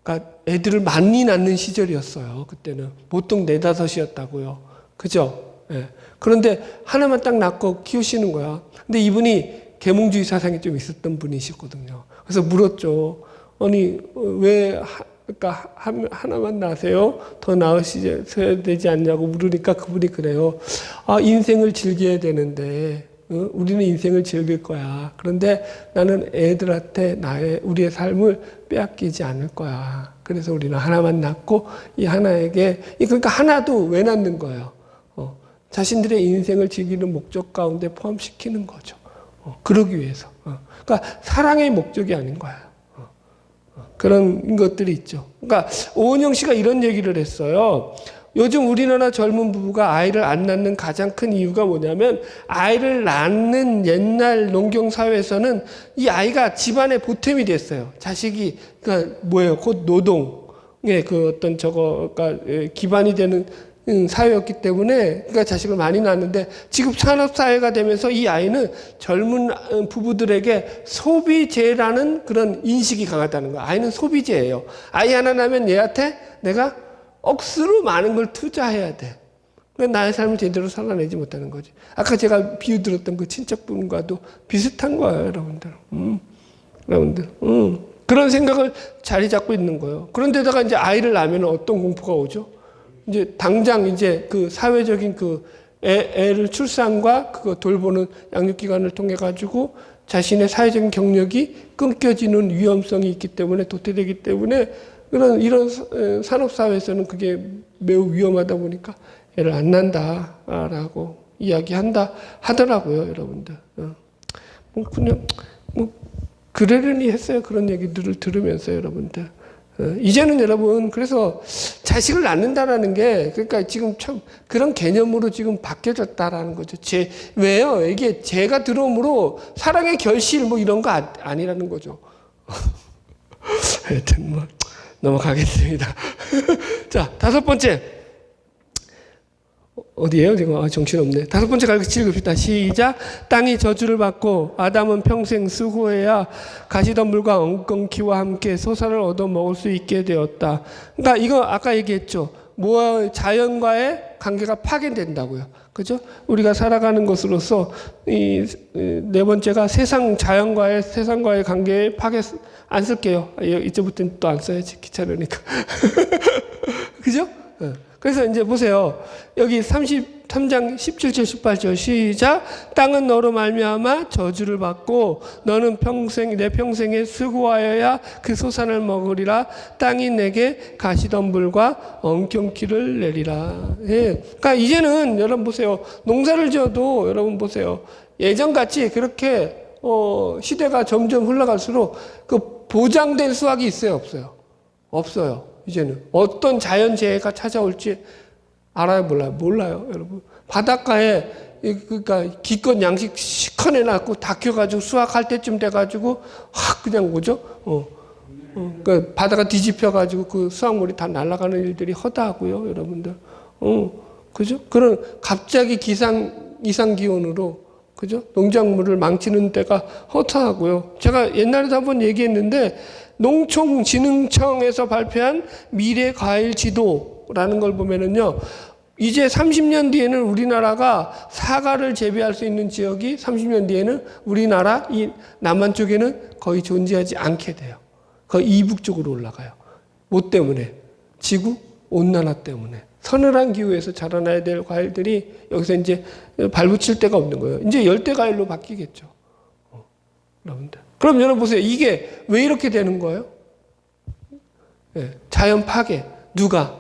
그러니까 애들을 많이 낳는 시절이었어요. 그때는. 보통 4-5이었다고요. 그죠? 예. 그런데 하나만 딱 낳고 키우시는 거야. 근데 이분이 계몽주의 사상이 좀 있었던 분이시거든요. 그래서 물었죠. 아니, 왜, 그러니까 하나만 낳으세요? 더 낳으셔야 되지 않냐고 물으니까 그분이 그래요. 아, 인생을 즐겨야 되는데, 우리는 인생을 즐길 거야. 그런데 나는 애들한테 우리의 삶을 빼앗기지 않을 거야. 그래서 우리는 하나만 낳고 이 하나에게, 그러니까 하나도 왜 낳는 거예요? 자신들의 인생을 즐기는 목적 가운데 포함시키는 거죠. 그러기 위해서. 그러니까 사랑의 목적이 아닌 거야. 그런 것들이 있죠. 그러니까 오은영 씨가 이런 얘기를 했어요. 요즘 우리나라 젊은 부부가 아이를 안 낳는 가장 큰 이유가 뭐냐면, 아이를 낳는 옛날 농경 사회에서는 이 아이가 집안의 보탬이 됐어요. 자식이 그러니까 뭐예요? 곧 노동의 그 어떤 그러니까 기반이 되는 사회였기 때문에, 그러니까 자식을 많이 낳았는데, 지금 산업사회가 되면서 이 아이는 젊은 부부들에게 소비재라는 그런 인식이 강하다는 거야. 아이는 소비재예요. 아이 하나 낳으면 얘한테 내가 억수로 많은 걸 투자해야 돼. 그러니까 나의 삶을 제대로 살아내지 못하는 거지. 아까 제가 비유 들었던 그 친척분과도 비슷한 거예요, 여러분들. 여러분들. 그런 생각을 자리 잡고 있는 거예요. 그런데다가 이제 아이를 낳으면 어떤 공포가 오죠? 이제 당장 이제 그 사회적인 그 애를 출산과 그거 돌보는 양육기관을 통해 가지고 자신의 사회적인 경력이 끊겨지는 위험성이 있기 때문에, 도태되기 때문에 이런 산업사회에서는 그게 매우 위험하다 보니까 애를 안 낳는다라고 이야기한다 하더라고요, 여러분들. 그냥 그러려니 했어요. 그런 얘기들을 들으면서 여러분들. 이제는 여러분 그래서 자식을 낳는다라는 게 그러니까 지금 참 그런 개념으로 지금 바뀌어졌다라는 거죠. 왜요? 이게 죄가 들어옴으로 사랑의 결실 뭐 이런 거 아니라는 거죠. 하여튼 뭐 넘어가겠습니다. 자, 다섯 번째. 어디에요? 지금 정신없네. 다섯 번째 같이 읽읍시다. 시작. 땅이 저주를 받고 아담은 평생 수고해야 가시덤불과 엉겅퀴와 함께 소산을 얻어 먹을 수 있게 되었다. 그러니까 이거 아까 얘기했죠. 자연과의 관계가 파괴된다고요. 그죠? 우리가 살아가는 것으로서 이 네 번째가 세상과의 관계에 안 쓸게요. 이제부터는 또 안 써야지. 귀찮으니까. 그죠? 그래서 이제 보세요. 여기 33장 17절 18절 시작. 땅은 너로 말미암아 저주를 받고 너는 내 평생에 수고하여야 그 소산을 먹으리라. 땅이 내게 가시덤불과 엉겅퀴를 내리라. 예. 그러니까 이제는 여러분 보세요. 농사를 지어도 여러분 보세요. 예전같이 그렇게 시대가 점점 흘러갈수록 그 보장된 수확이 있어요, 없어요? 없어요. 이제는 어떤 자연재해가 찾아올지 알아요, 몰라요, 여러분. 바닷가에 그러니까 기껏 양식 시커 내놨고 닦여가지고 수확할 때쯤 돼가지고 확 그냥 오죠. 그러니까 바다가 뒤집혀가지고 그 수확물이 다 날아가는 일들이 허다하고요, 여러분들. 그죠? 그런 갑자기 이상 기온으로 그죠? 농작물을 망치는 때가 허다하고요. 제가 옛날에도 한번 얘기했는데. 농촌진흥청에서 발표한 미래 과일 지도라는 걸 보면은요, 이제 30년 뒤에는 우리나라가 사과를 재배할 수 있는 지역이 30년 뒤에는 우리나라 이 남한 쪽에는 거의 존재하지 않게 돼요. 거의 이북 쪽으로 올라가요. 뭐 때문에? 지구 온난화 때문에. 서늘한 기후에서 자라나야 될 과일들이 여기서 이제 발붙일 데가 없는 거예요. 이제 열대 과일로 바뀌겠죠. 여러분들. 그럼 여러분 보세요. 이게 왜 이렇게 되는 거예요? 네, 자연 파괴. 누가?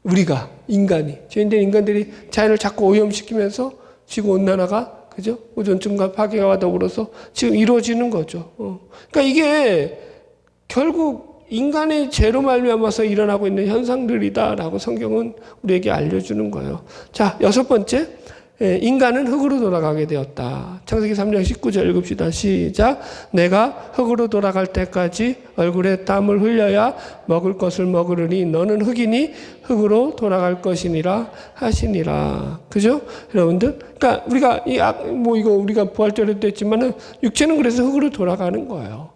우리가, 죄인된 인간들이 자연을 자꾸 오염시키면서 지구온난화가, 그죠? 오존층과 파괴와 더불어서 지금 이루어지는 거죠. 그러니까 이게 결국 인간의 죄로 말미암아서 일어나고 있는 현상들이다라고 성경은 우리에게 알려주는 거예요. 자, 여섯 번째. 인간은 흙으로 돌아가게 되었다. 창세기 3장 19절 읽읍시다. 시작. 내가 흙으로 돌아갈 때까지 얼굴에 땀을 흘려야 먹을 것을 먹으리니 너는 흙이니 흙으로 돌아갈 것이니라 하시니라. 그죠? 여러분들? 그러니까 우리가 이거 우리가 부활절에도 했지만은 육체는 그래서 흙으로 돌아가는 거예요.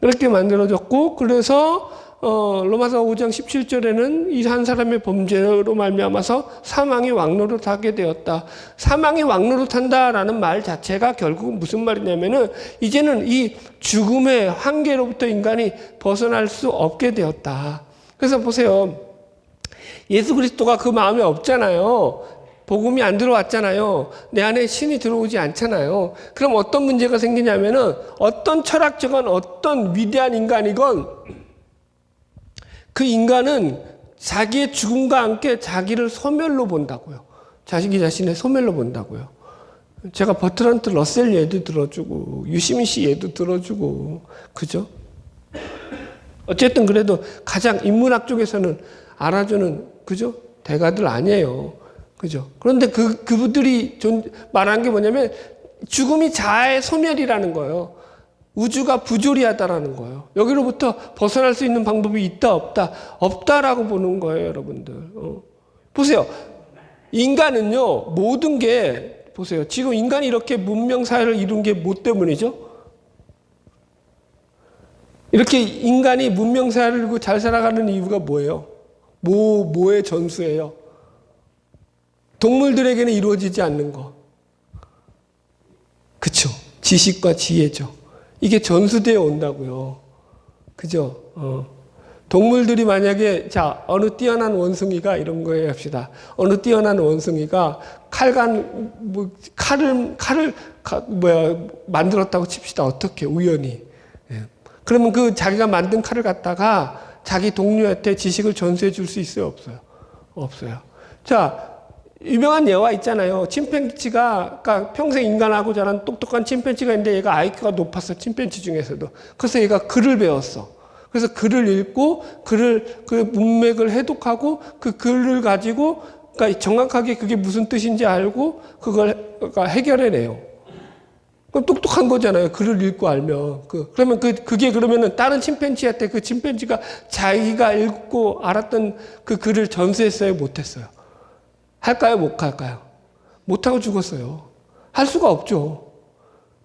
그렇게 만들어졌고 그래서 로마서 5장 17절에는 이 한 사람의 범죄로 말미암아서 사망이 왕노릇하게 되었다. 사망이 왕노릇한다라는 말 자체가 결국 무슨 말이냐면은 이제는 이 죽음의 한계로부터 인간이 벗어날 수 없게 되었다. 그래서 보세요. 예수 그리스도가 그 마음에 없잖아요. 복음이 안 들어왔잖아요. 내 안에 신이 들어오지 않잖아요. 그럼 어떤 문제가 생기냐면은 어떤 철학적인 어떤 위대한 인간이건 그 인간은 자기의 죽음과 함께 자기를 소멸로 본다고요. 자기 자신의 소멸로 본다고요. 제가 버트란트 러셀 예도 들어주고 유시민 씨 예도 들어주고 그죠? 어쨌든 그래도 가장 인문학 쪽에서는 알아주는 그죠? 대가들 아니에요. 그죠? 그런데 그분들이 말한 게 뭐냐면 죽음이 자아의 소멸이라는 거예요. 우주가 부조리하다라는 거예요. 여기로부터 벗어날 수 있는 방법이 있다 없다 없다라고 보는 거예요, 여러분들. 보세요. 인간은요 모든 게 보세요. 지금 인간이 이렇게 문명 사회를 이룬 게 뭐 때문이죠? 이렇게 인간이 문명 사회를 이루고 잘 살아가는 이유가 뭐예요? 뭐의 전수예요? 동물들에게는 이루어지지 않는 거. 그쵸? 지식과 지혜죠. 이게 전수되어 온다고요. 그죠? 동물들이 만약에, 어느 뛰어난 원숭이가 이런 거에 합시다. 어느 뛰어난 원숭이가 칼을 만들었다고 칩시다. 어떻게? 우연히. 예. 그러면 그 자기가 만든 칼을 갖다가 자기 동료한테 지식을 전수해 줄 수 있어요? 없어요? 없어요. 자, 유명한 예화 있잖아요. 침팬지가, 그러니까 평생 인간하고 자란 똑똑한 침팬지가 있는데 얘가 IQ가 높았어. 침팬지 중에서도. 그래서 얘가 글을 배웠어. 그래서 글을 읽고 그 문맥을 해독하고 그 글을 가지고 그러니까 정확하게 그게 무슨 뜻인지 알고 그걸 해결해내요. 그럼 똑똑한 거잖아요. 글을 읽고 알면. 그러면 그게 그러면은 다른 침팬지한테 그 침팬지가 자기가 읽고 알았던 그 글을 전수했어요? 못했어요? 할까요? 못 할까요? 못하고 죽었어요. 할 수가 없죠.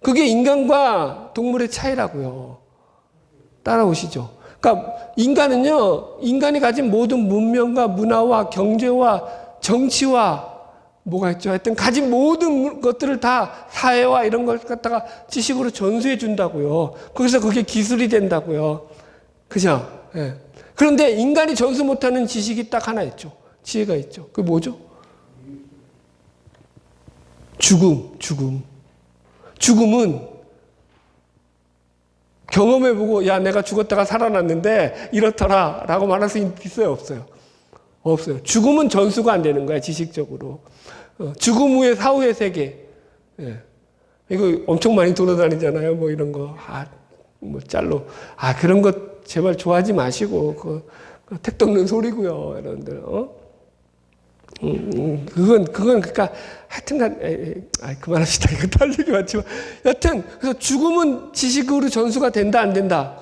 그게 인간과 동물의 차이라고요. 따라오시죠. 그러니까 인간은요, 인간이 가진 모든 문명과 문화와 경제와 정치와 뭐가 있죠? 하여튼 가진 모든 것들을 다 사회와 이런 걸 갖다가 지식으로 전수해 준다고요. 그래서 그게 기술이 된다고요. 그죠? 예. 그런데 인간이 전수 못하는 지식이 딱 하나 있죠. 지혜가 있죠. 그게 뭐죠? 죽음은 경험해보고 야 내가 죽었다가 살아났는데 이렇더라 라고 말할 수 있어요? 없어요? 없어요. 죽음은 전수가 안 되는 거야 지식적으로. 죽음 후의 사후의 세계. 예. 이거 엄청 많이 돌아다니잖아요. 뭐 이런 거. 뭐 짤로. 그런 거 제발 좋아하지 마시고. 그 택도 없는 소리고요. 여러분들. 그건 그러니까 하여튼간 그만합시다. 이거 딸 얘기 맞지만 여튼 그래서 죽음은 지식으로 전수가 된다 안 된다?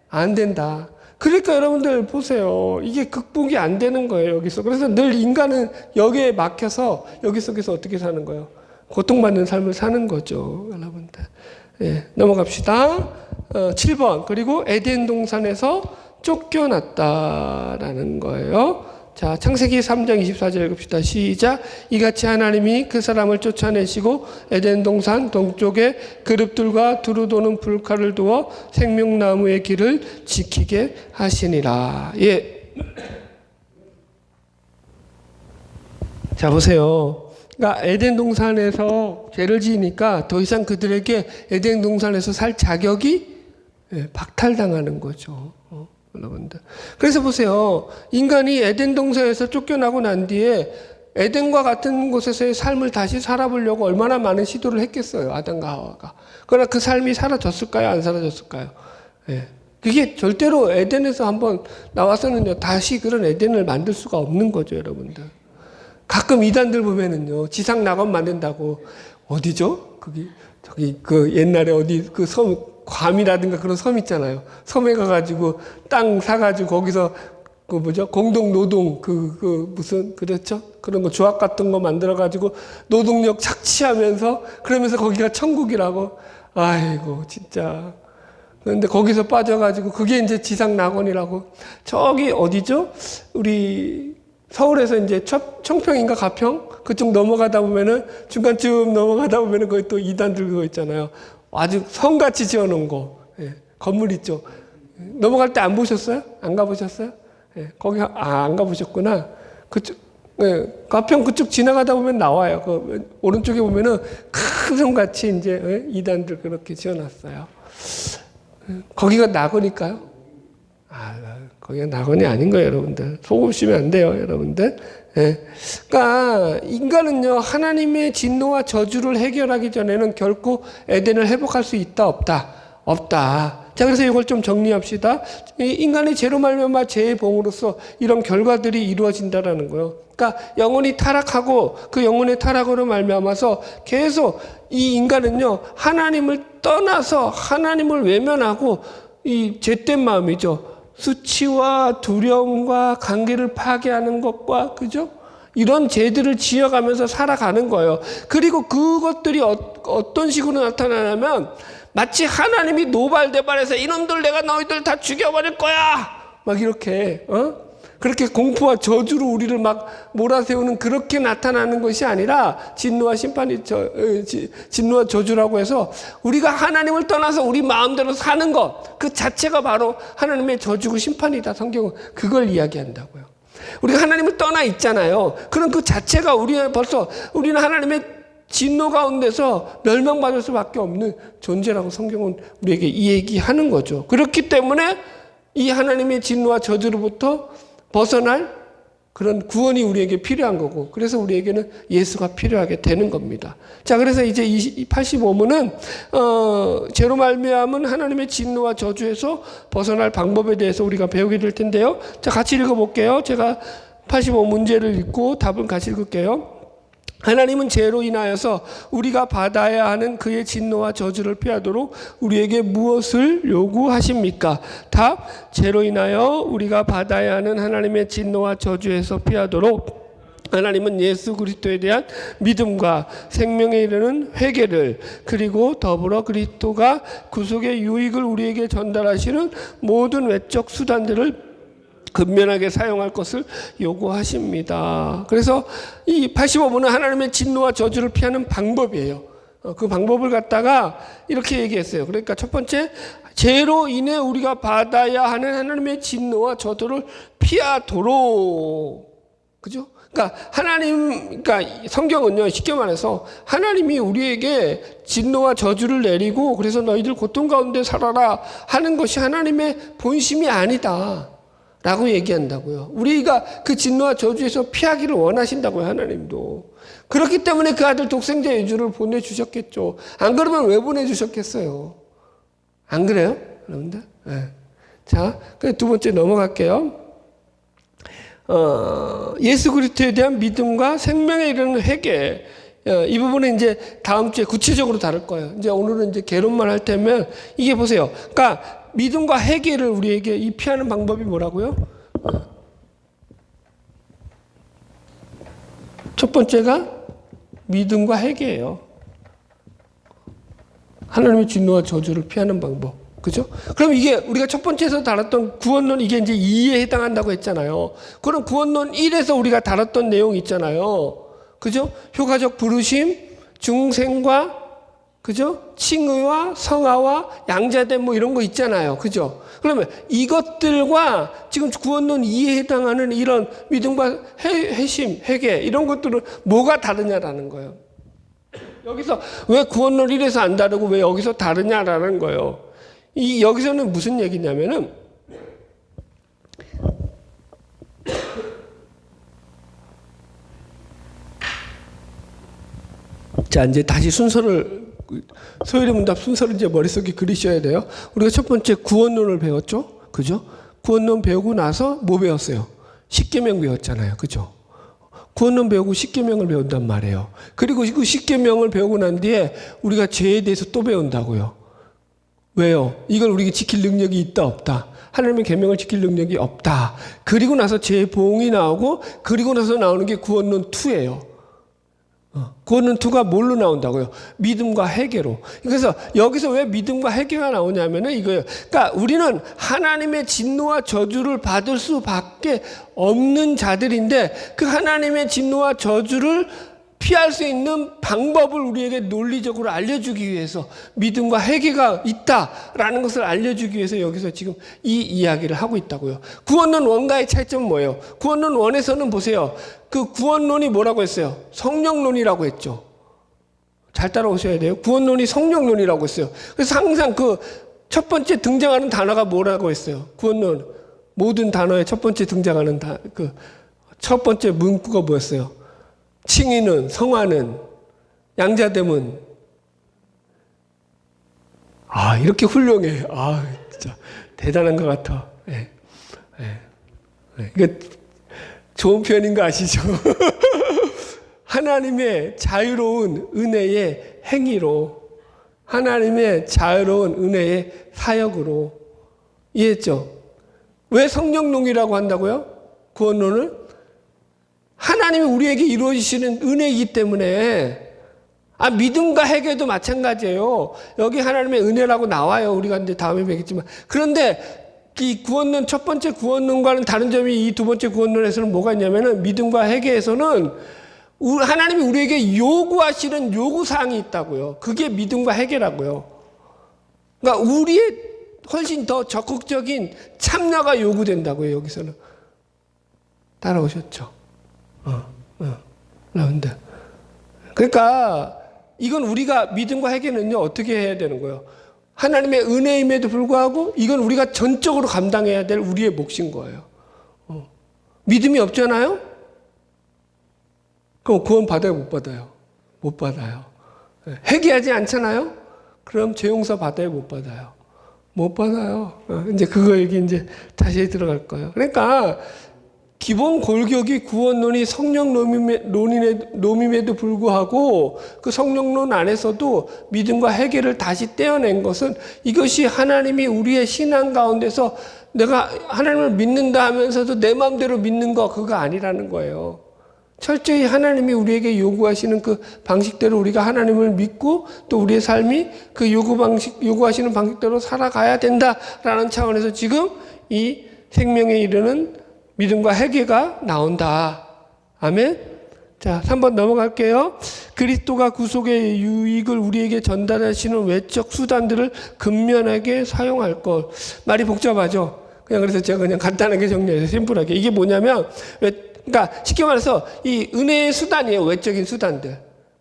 안 된다. 그러니까 여러분들 보세요. 이게 극복이 안 되는 거예요. 여기서. 그래서 늘 인간은 여기에 막혀서 여기 속에서 어떻게 사는 거예요? 고통받는 삶을 사는 거죠. 여러분들. 예, 넘어갑시다. 7번. 그리고 에덴 동산에서 쫓겨났다라는 거예요. 자, 창세기 3장 24절 읽읍시다. 시작. 이같이 하나님이 그 사람을 쫓아내시고 에덴 동산 동쪽에 그룹들과 두루 도는 불칼을 두어 생명나무의 길을 지키게 하시니라. 예. 자, 보세요. 그러니까 에덴 동산에서 죄를 지으니까 더 이상 그들에게 에덴 동산에서 살 자격이 박탈당하는 거죠. 여러분들. 그래서 보세요. 인간이 에덴 동산에서 쫓겨나고 난 뒤에 에덴과 같은 곳에서의 삶을 다시 살아보려고 얼마나 많은 시도를 했겠어요. 아담과 하와가. 그러나 그 삶이 사라졌을까요? 안 사라졌을까요? 예. 그게 절대로 에덴에서 한번 나와서는요. 다시 그런 에덴을 만들 수가 없는 거죠. 여러분들. 가끔 이단들 보면은요. 지상 낙원 만든다고 어디죠? 저기 옛날에 어디 그 섬 괌이라든가 그런 섬 있잖아요. 섬에 가가지고 땅 사가지고 거기서 공동 노동 무슨 그렇죠? 그런 거 조합 같은 거 만들어가지고 노동력 착취하면서 그러면서 거기가 천국이라고. 아이고 진짜. 그런데 거기서 빠져가지고 그게 이제 지상 낙원이라고. 저기 어디죠? 우리 서울에서 이제 청평인가 가평 그쪽 넘어가다 보면은 중간쯤 넘어가다 보면은 거기 또 이단들 그거 있잖아요. 아주 성같이 지어놓은 거. 예, 건물 있죠. 넘어갈 때 안 보셨어요? 안 가보셨어요? 예, 거기, 안 가보셨구나. 그쪽, 가평 그쪽 지나가다 보면 나와요. 오른쪽에 보면은 큰 성같이 이제, 이단들 그렇게 지어놨어요. 거기가 낙원일까요? 거기가 낙원이 아닌 거예요, 여러분들. 속으시면 안 돼요, 여러분들. 예. 그러니까 인간은요 하나님의 진노와 저주를 해결하기 전에는 결코 에덴을 회복할 수 있다 없다. 자, 그래서 이걸 좀 정리합시다. 인간의 죄로 말미암아 죄의 봉으로서 이런 결과들이 이루어진다라는 거예요. 그러니까 영혼이 타락하고 그 영혼의 타락으로 말미암아서 계속 이 인간은요 하나님을 떠나서 하나님을 외면하고 이 죄된 마음이죠. 수치와 두려움과 관계를 파괴하는 것과 그죠? 이런 죄들을 지어가면서 살아가는 거예요. 그리고 그것들이 어떤 식으로 나타나냐면 마치 하나님이 노발대발해서 이놈들 내가 너희들 다 죽여버릴 거야 막 이렇게 그렇게 공포와 저주로 우리를 막 몰아세우는 그렇게 나타나는 것이 아니라 진노와 진노와 저주라고 해서 우리가 하나님을 떠나서 우리 마음대로 사는 것 그 자체가 바로 하나님의 저주고 심판이다. 성경은 그걸 이야기한다고요. 우리가 하나님을 떠나 있잖아요. 그럼 그 자체가 우리는 하나님의 진노 가운데서 멸망받을 수밖에 없는 존재라고 성경은 우리에게 이 얘기하는 거죠. 그렇기 때문에 이 하나님의 진노와 저주로부터 벗어날 그런 구원이 우리에게 필요한 거고, 그래서 우리에게는 예수가 필요하게 되는 겁니다. 자, 그래서 이제 85문은 죄로 말미암은 하나님의 진노와 저주에서 벗어날 방법에 대해서 우리가 배우게 될 텐데요. 자, 같이 읽어볼게요. 제가 85문제를 읽고 답을 같이 읽을게요. 하나님은 죄로 인하여서 우리가 받아야 하는 그의 진노와 저주를 피하도록 우리에게 무엇을 요구하십니까? 답, 죄로 인하여 우리가 받아야 하는 하나님의 진노와 저주에서 피하도록 하나님은 예수 그리스도에 대한 믿음과 생명에 이르는 회개를, 그리고 더불어 그리스도가 구속의 유익을 우리에게 전달하시는 모든 외적 수단들을 근면하게 사용할 것을 요구하십니다. 그래서 이 85문은 하나님의 진노와 저주를 피하는 방법이에요. 그 방법을 갖다가 이렇게 얘기했어요. 그러니까 첫 번째, 죄로 인해 우리가 받아야 하는 하나님의 진노와 저주를 피하도록. 그죠? 그러니까 그러니까 성경은요, 쉽게 말해서 하나님이 우리에게 진노와 저주를 내리고 그래서 너희들 고통 가운데 살아라 하는 것이 하나님의 본심이 아니다 라고 얘기한다고요. 우리가 그 진노와 저주에서 피하기를 원하신다고요, 하나님도. 그렇기 때문에 그 아들 독생자 예수를 보내주셨겠죠. 안 그러면 왜 보내주셨겠어요? 안 그래요, 여러분들? 네. 자, 두 번째 넘어갈게요. 예수 그리스도에 대한 믿음과 생명에 이르는 회개. 이 부분은 이제 다음 주에 구체적으로 다룰 거예요. 이제 오늘은 이제 개론만 할 테면, 이게 보세요. 그러니까 믿음과 회개를 우리에게 이 피하는 방법이 뭐라고요? 첫 번째가 믿음과 회개예요. 하나님의 진노와 저주를 피하는 방법. 그죠? 그럼 이게 우리가 첫 번째에서 다뤘던 구원론, 이게 이제 2에 해당한다고 했잖아요. 그럼 구원론 1에서 우리가 다뤘던 내용 있잖아요. 그죠? 효과적 부르심, 중생과, 그죠? 칭의와 성화와 양자됨 뭐 이런 거 있잖아요. 그죠? 그러면 이것들과 지금 구원론 2에 해당하는 이런 믿음과 회심, 회개 이런 것들은 뭐가 다르냐라는 거예요. 여기서 왜 구원론 1에서 안 다르고 왜 여기서 다르냐라는 거예요. 여기서는 무슨 얘기냐면은, 자, 이제 다시 순서를, 소율의 문답 순서를 이제 머릿속에 그리셔야 돼요. 우리가 첫 번째 구원론을 배웠죠? 그죠? 구원론 배우고 나서 뭐 배웠어요? 십계명 배웠잖아요. 그죠? 구원론 배우고 십계명을 배운단 말이에요. 그리고 그 십계명을 배우고 난 뒤에 우리가 죄에 대해서 또 배운다고요. 왜요? 이걸 우리가 지킬 능력이 있다 없다. 하나님의 계명을 지킬 능력이 없다. 그리고 나서 죄의 보응이 나오고, 그리고 나서 나오는 게 구원론 2예요. 구원론 2가 뭘로 나온다고요? 믿음과 회개로. 그래서 여기서 왜 믿음과 회개가 나오냐면은 이거예요. 그러니까 우리는 하나님의 진노와 저주를 받을 수밖에 없는 자들인데, 그 하나님의 진노와 저주를 피할 수 있는 방법을 우리에게 논리적으로 알려주기 위해서 믿음과 회개가 있다라는 것을 알려주기 위해서 여기서 지금 이 이야기를 하고 있다고요. 구원론 1과의 차이점은 뭐예요? 구원론 1에서는 보세요. 그 구원론이 뭐라고 했어요? 성령론이라고 했죠. 잘 따라오셔야 돼요. 구원론이 성령론이라고 했어요. 그래서 항상 그 첫 번째 등장하는 단어가 뭐라고 했어요? 구원론 모든 단어의 첫 번째 등장하는 그 첫 번째 문구가 뭐였어요? 칭의는, 성화는, 양자됨은. 이렇게 훌륭해. 진짜 대단한 것 같아. 예. 이거 좋은 표현인 거 아시죠? 하나님의 자유로운 은혜의 행위로, 하나님의 자유로운 은혜의 사역으로. 이해했죠? 왜 성령론이라고 한다고요? 구원론을? 하나님이 우리에게 이루어지시는 은혜이기 때문에. 믿음과 회개도 마찬가지예요. 여기 하나님의 은혜라고 나와요. 우리가 이제 다음에 뵙겠지만. 그런데 이 구원론, 첫 번째 구원론과는 다른 점이, 이 두 번째 구원론에서는 뭐가 있냐면은, 믿음과 회개에서는 하나님이 우리에게 요구하시는 요구사항이 있다고요. 그게 믿음과 회개라고요. 그러니까 우리의 훨씬 더 적극적인 참여가 요구된다고요, 여기서는. 따라오셨죠? 여러분들. 그러니까 이건 우리가 믿음과 회개는요, 어떻게 해야 되는 거예요? 하나님의 은혜임에도 불구하고 이건 우리가 전적으로 감당해야 될 우리의 몫인 거예요. 믿음이 없잖아요? 그럼 구원 받아요, 못 받아요? 못 받아요. 회개하지 않잖아요? 그럼 죄 용서 받아요, 못 받아요? 못 받아요. 이제 그거 얘기 이제 다시 들어갈 거예요. 그러니까 기본 골격이 구원론이 성령론임에도 불구하고 그 성령론 안에서도 믿음과 회개를 다시 떼어낸 것은 이것이 하나님이 우리의 신앙 가운데서 내가 하나님을 믿는다 하면서도 내 마음대로 믿는 거 그거 아니라는 거예요. 철저히 하나님이 우리에게 요구하시는 그 방식대로 우리가 하나님을 믿고 또 우리의 삶이 그 요구하시는 방식대로 살아가야 된다라는 차원에서 지금 이 생명에 이르는 믿음과 회개가 나온다. 아멘. 자, 3번 넘어갈게요. 그리스도가 구속의 유익을 우리에게 전달하시는 외적 수단들을 근면하게 사용할 것. 말이 복잡하죠. 그래서 제가 그냥 간단하게 정리해서 심플하게. 이게 뭐냐면, 그러니까 쉽게 말해서 이 은혜의 수단이에요. 외적인 수단들.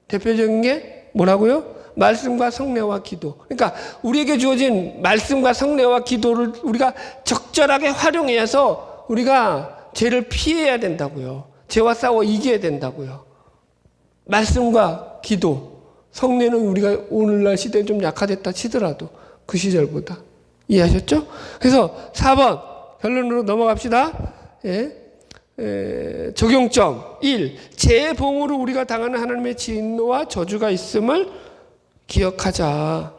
대표적인 게 뭐라고요? 말씀과 성례와 기도. 그러니까 우리에게 주어진 말씀과 성례와 기도를 우리가 적절하게 활용해서 우리가 죄를 피해야 된다고요. 죄와 싸워 이겨야 된다고요. 말씀과 기도, 성례는 우리가 오늘날 시대에 좀 약화됐다 치더라도 그 시절보다. 이해하셨죠? 그래서 4번 결론으로 넘어갑시다. 적용점 1. 죄의 봉으로 우리가 당하는 하나님의 진노와 저주가 있음을 기억하자.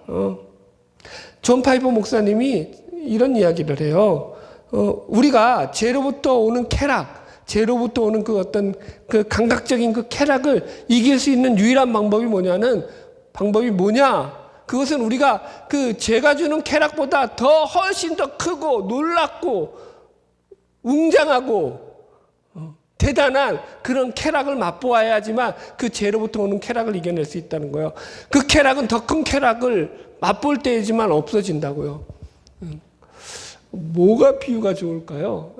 존 파이버 목사님이 이런 이야기를 해요. 우리가 죄로부터 오는 쾌락, 죄로부터 오는 그 어떤 그 감각적인 그 쾌락을 이길 수 있는 유일한 방법이 뭐냐? 그것은 우리가 그 죄가 주는 쾌락보다 더 훨씬 더 크고 놀랍고 웅장하고 대단한 그런 쾌락을 맛보아야지만 그 죄로부터 오는 쾌락을 이겨낼 수 있다는 거예요. 그 쾌락은 더 큰 쾌락을 맛볼 때이지만 없어진다고요. 뭐가 비유가 좋을까요?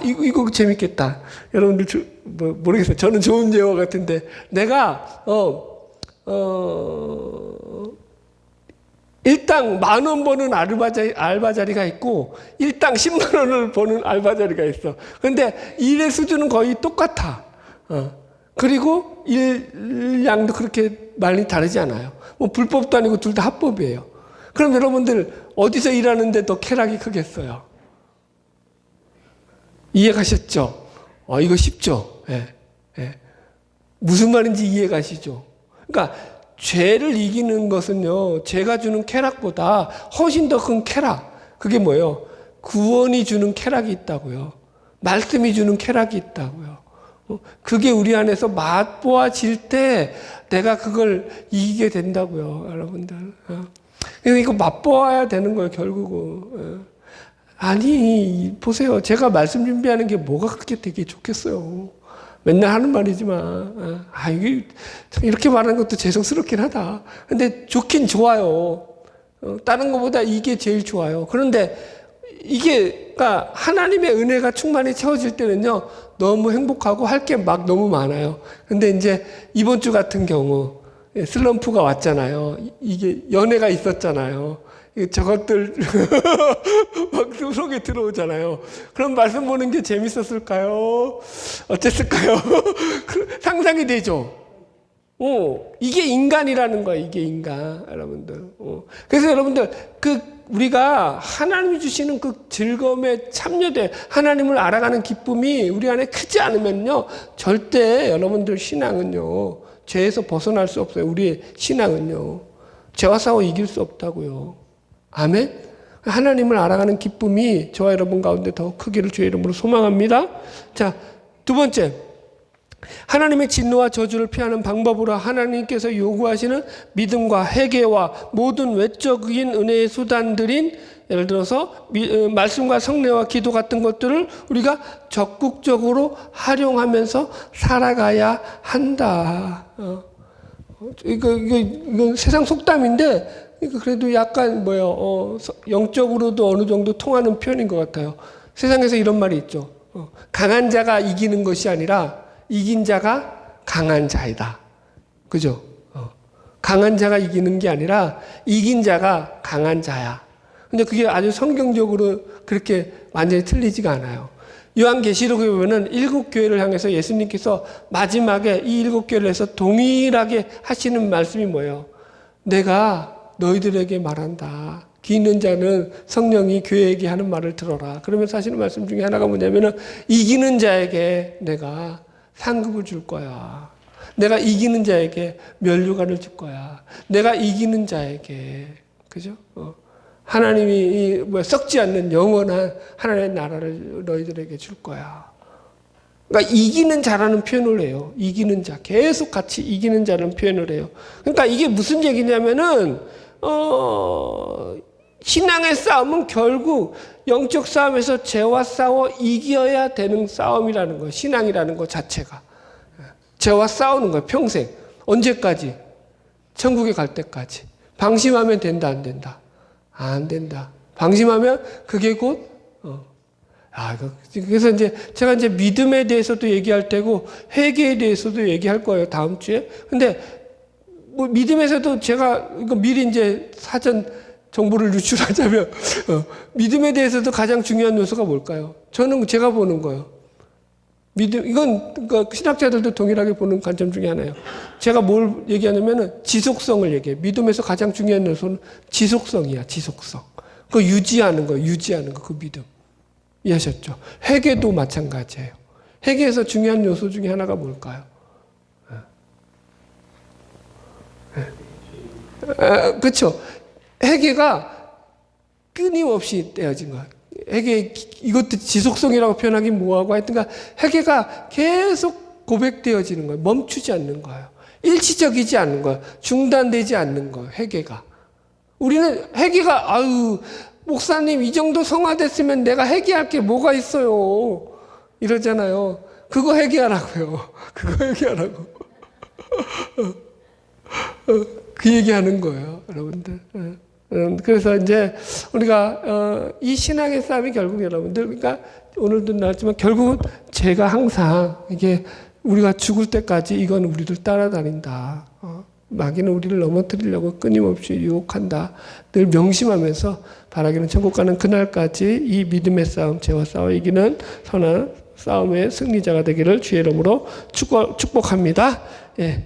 이거 재밌겠다. 여러분들 모르겠어요. 저는 좋은 예화 같은데 내가 일당 10,000원 버는 알바 자리가 있고 일당 10만 원을 버는 알바 자리가 있어. 그런데 일의 수준은 거의 똑같아. 그리고 일량도 그렇게 많이 다르지 않아요. 뭐 불법도 아니고 둘 다 합법이에요. 그럼 여러분들 어디서 일하는데 더 쾌락이 크겠어요? 이해가셨죠? 이거 쉽죠? 무슨 말인지 이해가시죠? 그러니까 죄를 이기는 것은요, 죄가 주는 쾌락보다 훨씬 더 큰 쾌락. 그게 뭐예요? 구원이 주는 쾌락이 있다고요. 말씀이 주는 쾌락이 있다고요. 그게 우리 안에서 맛보아질 때 내가 그걸 이기게 된다고요, 여러분들. 이거 맛보아야 되는 거예요, 결국은. 아니, 보세요. 제가 말씀 준비하는 게 뭐가 그렇게 되게 좋겠어요. 맨날 하는 말이지만, 이게 참 이렇게 말하는 것도 죄송스럽긴 하다. 근데 좋긴 좋아요. 다른 것보다 이게 제일 좋아요. 그런데 이게, 그러니까 하나님의 은혜가 충만히 채워질 때는요, 너무 행복하고 할 게 막 너무 많아요. 근데 이제 이번 주 같은 경우, 슬럼프가 왔잖아요. 이게 연애가 있었잖아요. 저것들 막 속에 들어오잖아요. 그럼 말씀 보는 게 재밌었을까요? 어땠을까요? 상상이 되죠. 이게 인간이라는 거야. 이게 인간, 여러분들. 그래서 여러분들 우리가 하나님이 주시는 그 즐거움에 참여돼 하나님을 알아가는 기쁨이 우리 안에 크지 않으면요, 절대 여러분들 신앙은요, 죄에서 벗어날 수 없어요. 우리의 신앙은요, 죄와 싸워 이길 수 없다고요. 아멘? 하나님을 알아가는 기쁨이 저와 여러분 가운데 더 크기를 주의 이름으로 소망합니다. 자, 두 번째, 하나님의 진노와 저주를 피하는 방법으로 하나님께서 요구하시는 믿음과 회개와 모든 외적인 은혜의 수단들인, 예를 들어서 말씀과 성례와 기도 같은 것들을 우리가 적극적으로 활용하면서 살아가야 한다. 이거 세상 속담인데, 그래도 약간 영적으로도 어느 정도 통하는 표현인 것 같아요. 세상에서 이런 말이 있죠. 강한 자가 이기는 것이 아니라 이긴 자가 강한 자이다. 그죠? 강한 자가 이기는 게 아니라 이긴 자가 강한 자야. 근데 그게 아주 성경적으로 그렇게 완전히 틀리지가 않아요. 요한계시록에 보면은 7교회를 향해서 예수님께서 마지막에 이 7교회를 해서 동일하게 하시는 말씀이 뭐예요? 내가 너희들에게 말한다. 귀 있는 자는 성령이 교회에게 하는 말을 들어라. 그러면서 하시는 말씀 중에 하나가 뭐냐면은 이기는 자에게 내가 상급을 줄 거야. 내가 이기는 자에게 면류관을 줄 거야. 내가 이기는 자에게, 그죠? 하나님이 썩지 않는 영원한 하나님의 나라를 너희들에게 줄 거야. 그러니까 이기는 자라는 표현을 해요. 이기는 자. 계속 같이 이기는 자라는 표현을 해요. 그러니까 이게 무슨 얘기냐면은, 신앙의 싸움은 결국 영적 싸움에서 죄와 싸워 이겨야 되는 싸움이라는 거예요. 신앙이라는 것 자체가. 죄와 싸우는 거예요. 평생. 언제까지? 천국에 갈 때까지. 방심하면 된다, 안 된다? 안 된다. 방심하면 그게 곧, 그래서 이제 제가 이제 믿음에 대해서도 얘기할 테고 회개에 대해서도 얘기할 거예요. 다음 주에. 근데 뭐 믿음에서도 제가 이거 미리 이제 사전 정보를 유출하자면, 믿음에 대해서도 가장 중요한 요소가 뭘까요? 저는 제가 보는 거예요. 믿음, 이건 그러니까 신학자들도 동일하게 보는 관점 중에 하나예요. 제가 뭘 얘기하냐면은 지속성을 얘기해요. 믿음에서 가장 중요한 요소는 지속성이야, 지속성. 그거 유지하는 거예요, 유지하는 거, 그 믿음. 이해하셨죠? 회개도 마찬가지예요. 회개에서 중요한 요소 중에 하나가 뭘까요? 그렇죠. 회개가 끊임없이 떼어진 거예요. 회개, 이것도 지속성이라고 표현하기 뭐하고 하여튼가 회개가 계속 고백되어지는 거예요. 멈추지 않는 거예요. 일시적이지 않는 거예요. 중단되지 않는 거예요. 회개가. 우리는 회개가 아유 목사님 이 정도 성화됐으면 내가 회개할 게 뭐가 있어요. 이러잖아요. 그거 회개하라고요. 그거 회개하라고. 그 얘기하는 거예요. 여러분들. 그래서 이제 우리가 이 신앙의 싸움이 결국 여러분들, 그러니까 오늘도 나왔지만 결국은 제가 항상 이게 우리가 죽을 때까지 이건 우리를 따라다닌다. 마귀는 우리를 넘어뜨리려고 끊임없이 유혹한다. 늘 명심하면서 바라기는 천국 가는 그날까지 이 믿음의 싸움, 죄와 싸워 이기는 선한 싸움의 승리자가 되기를 주의 이름으로 축복합니다. 예.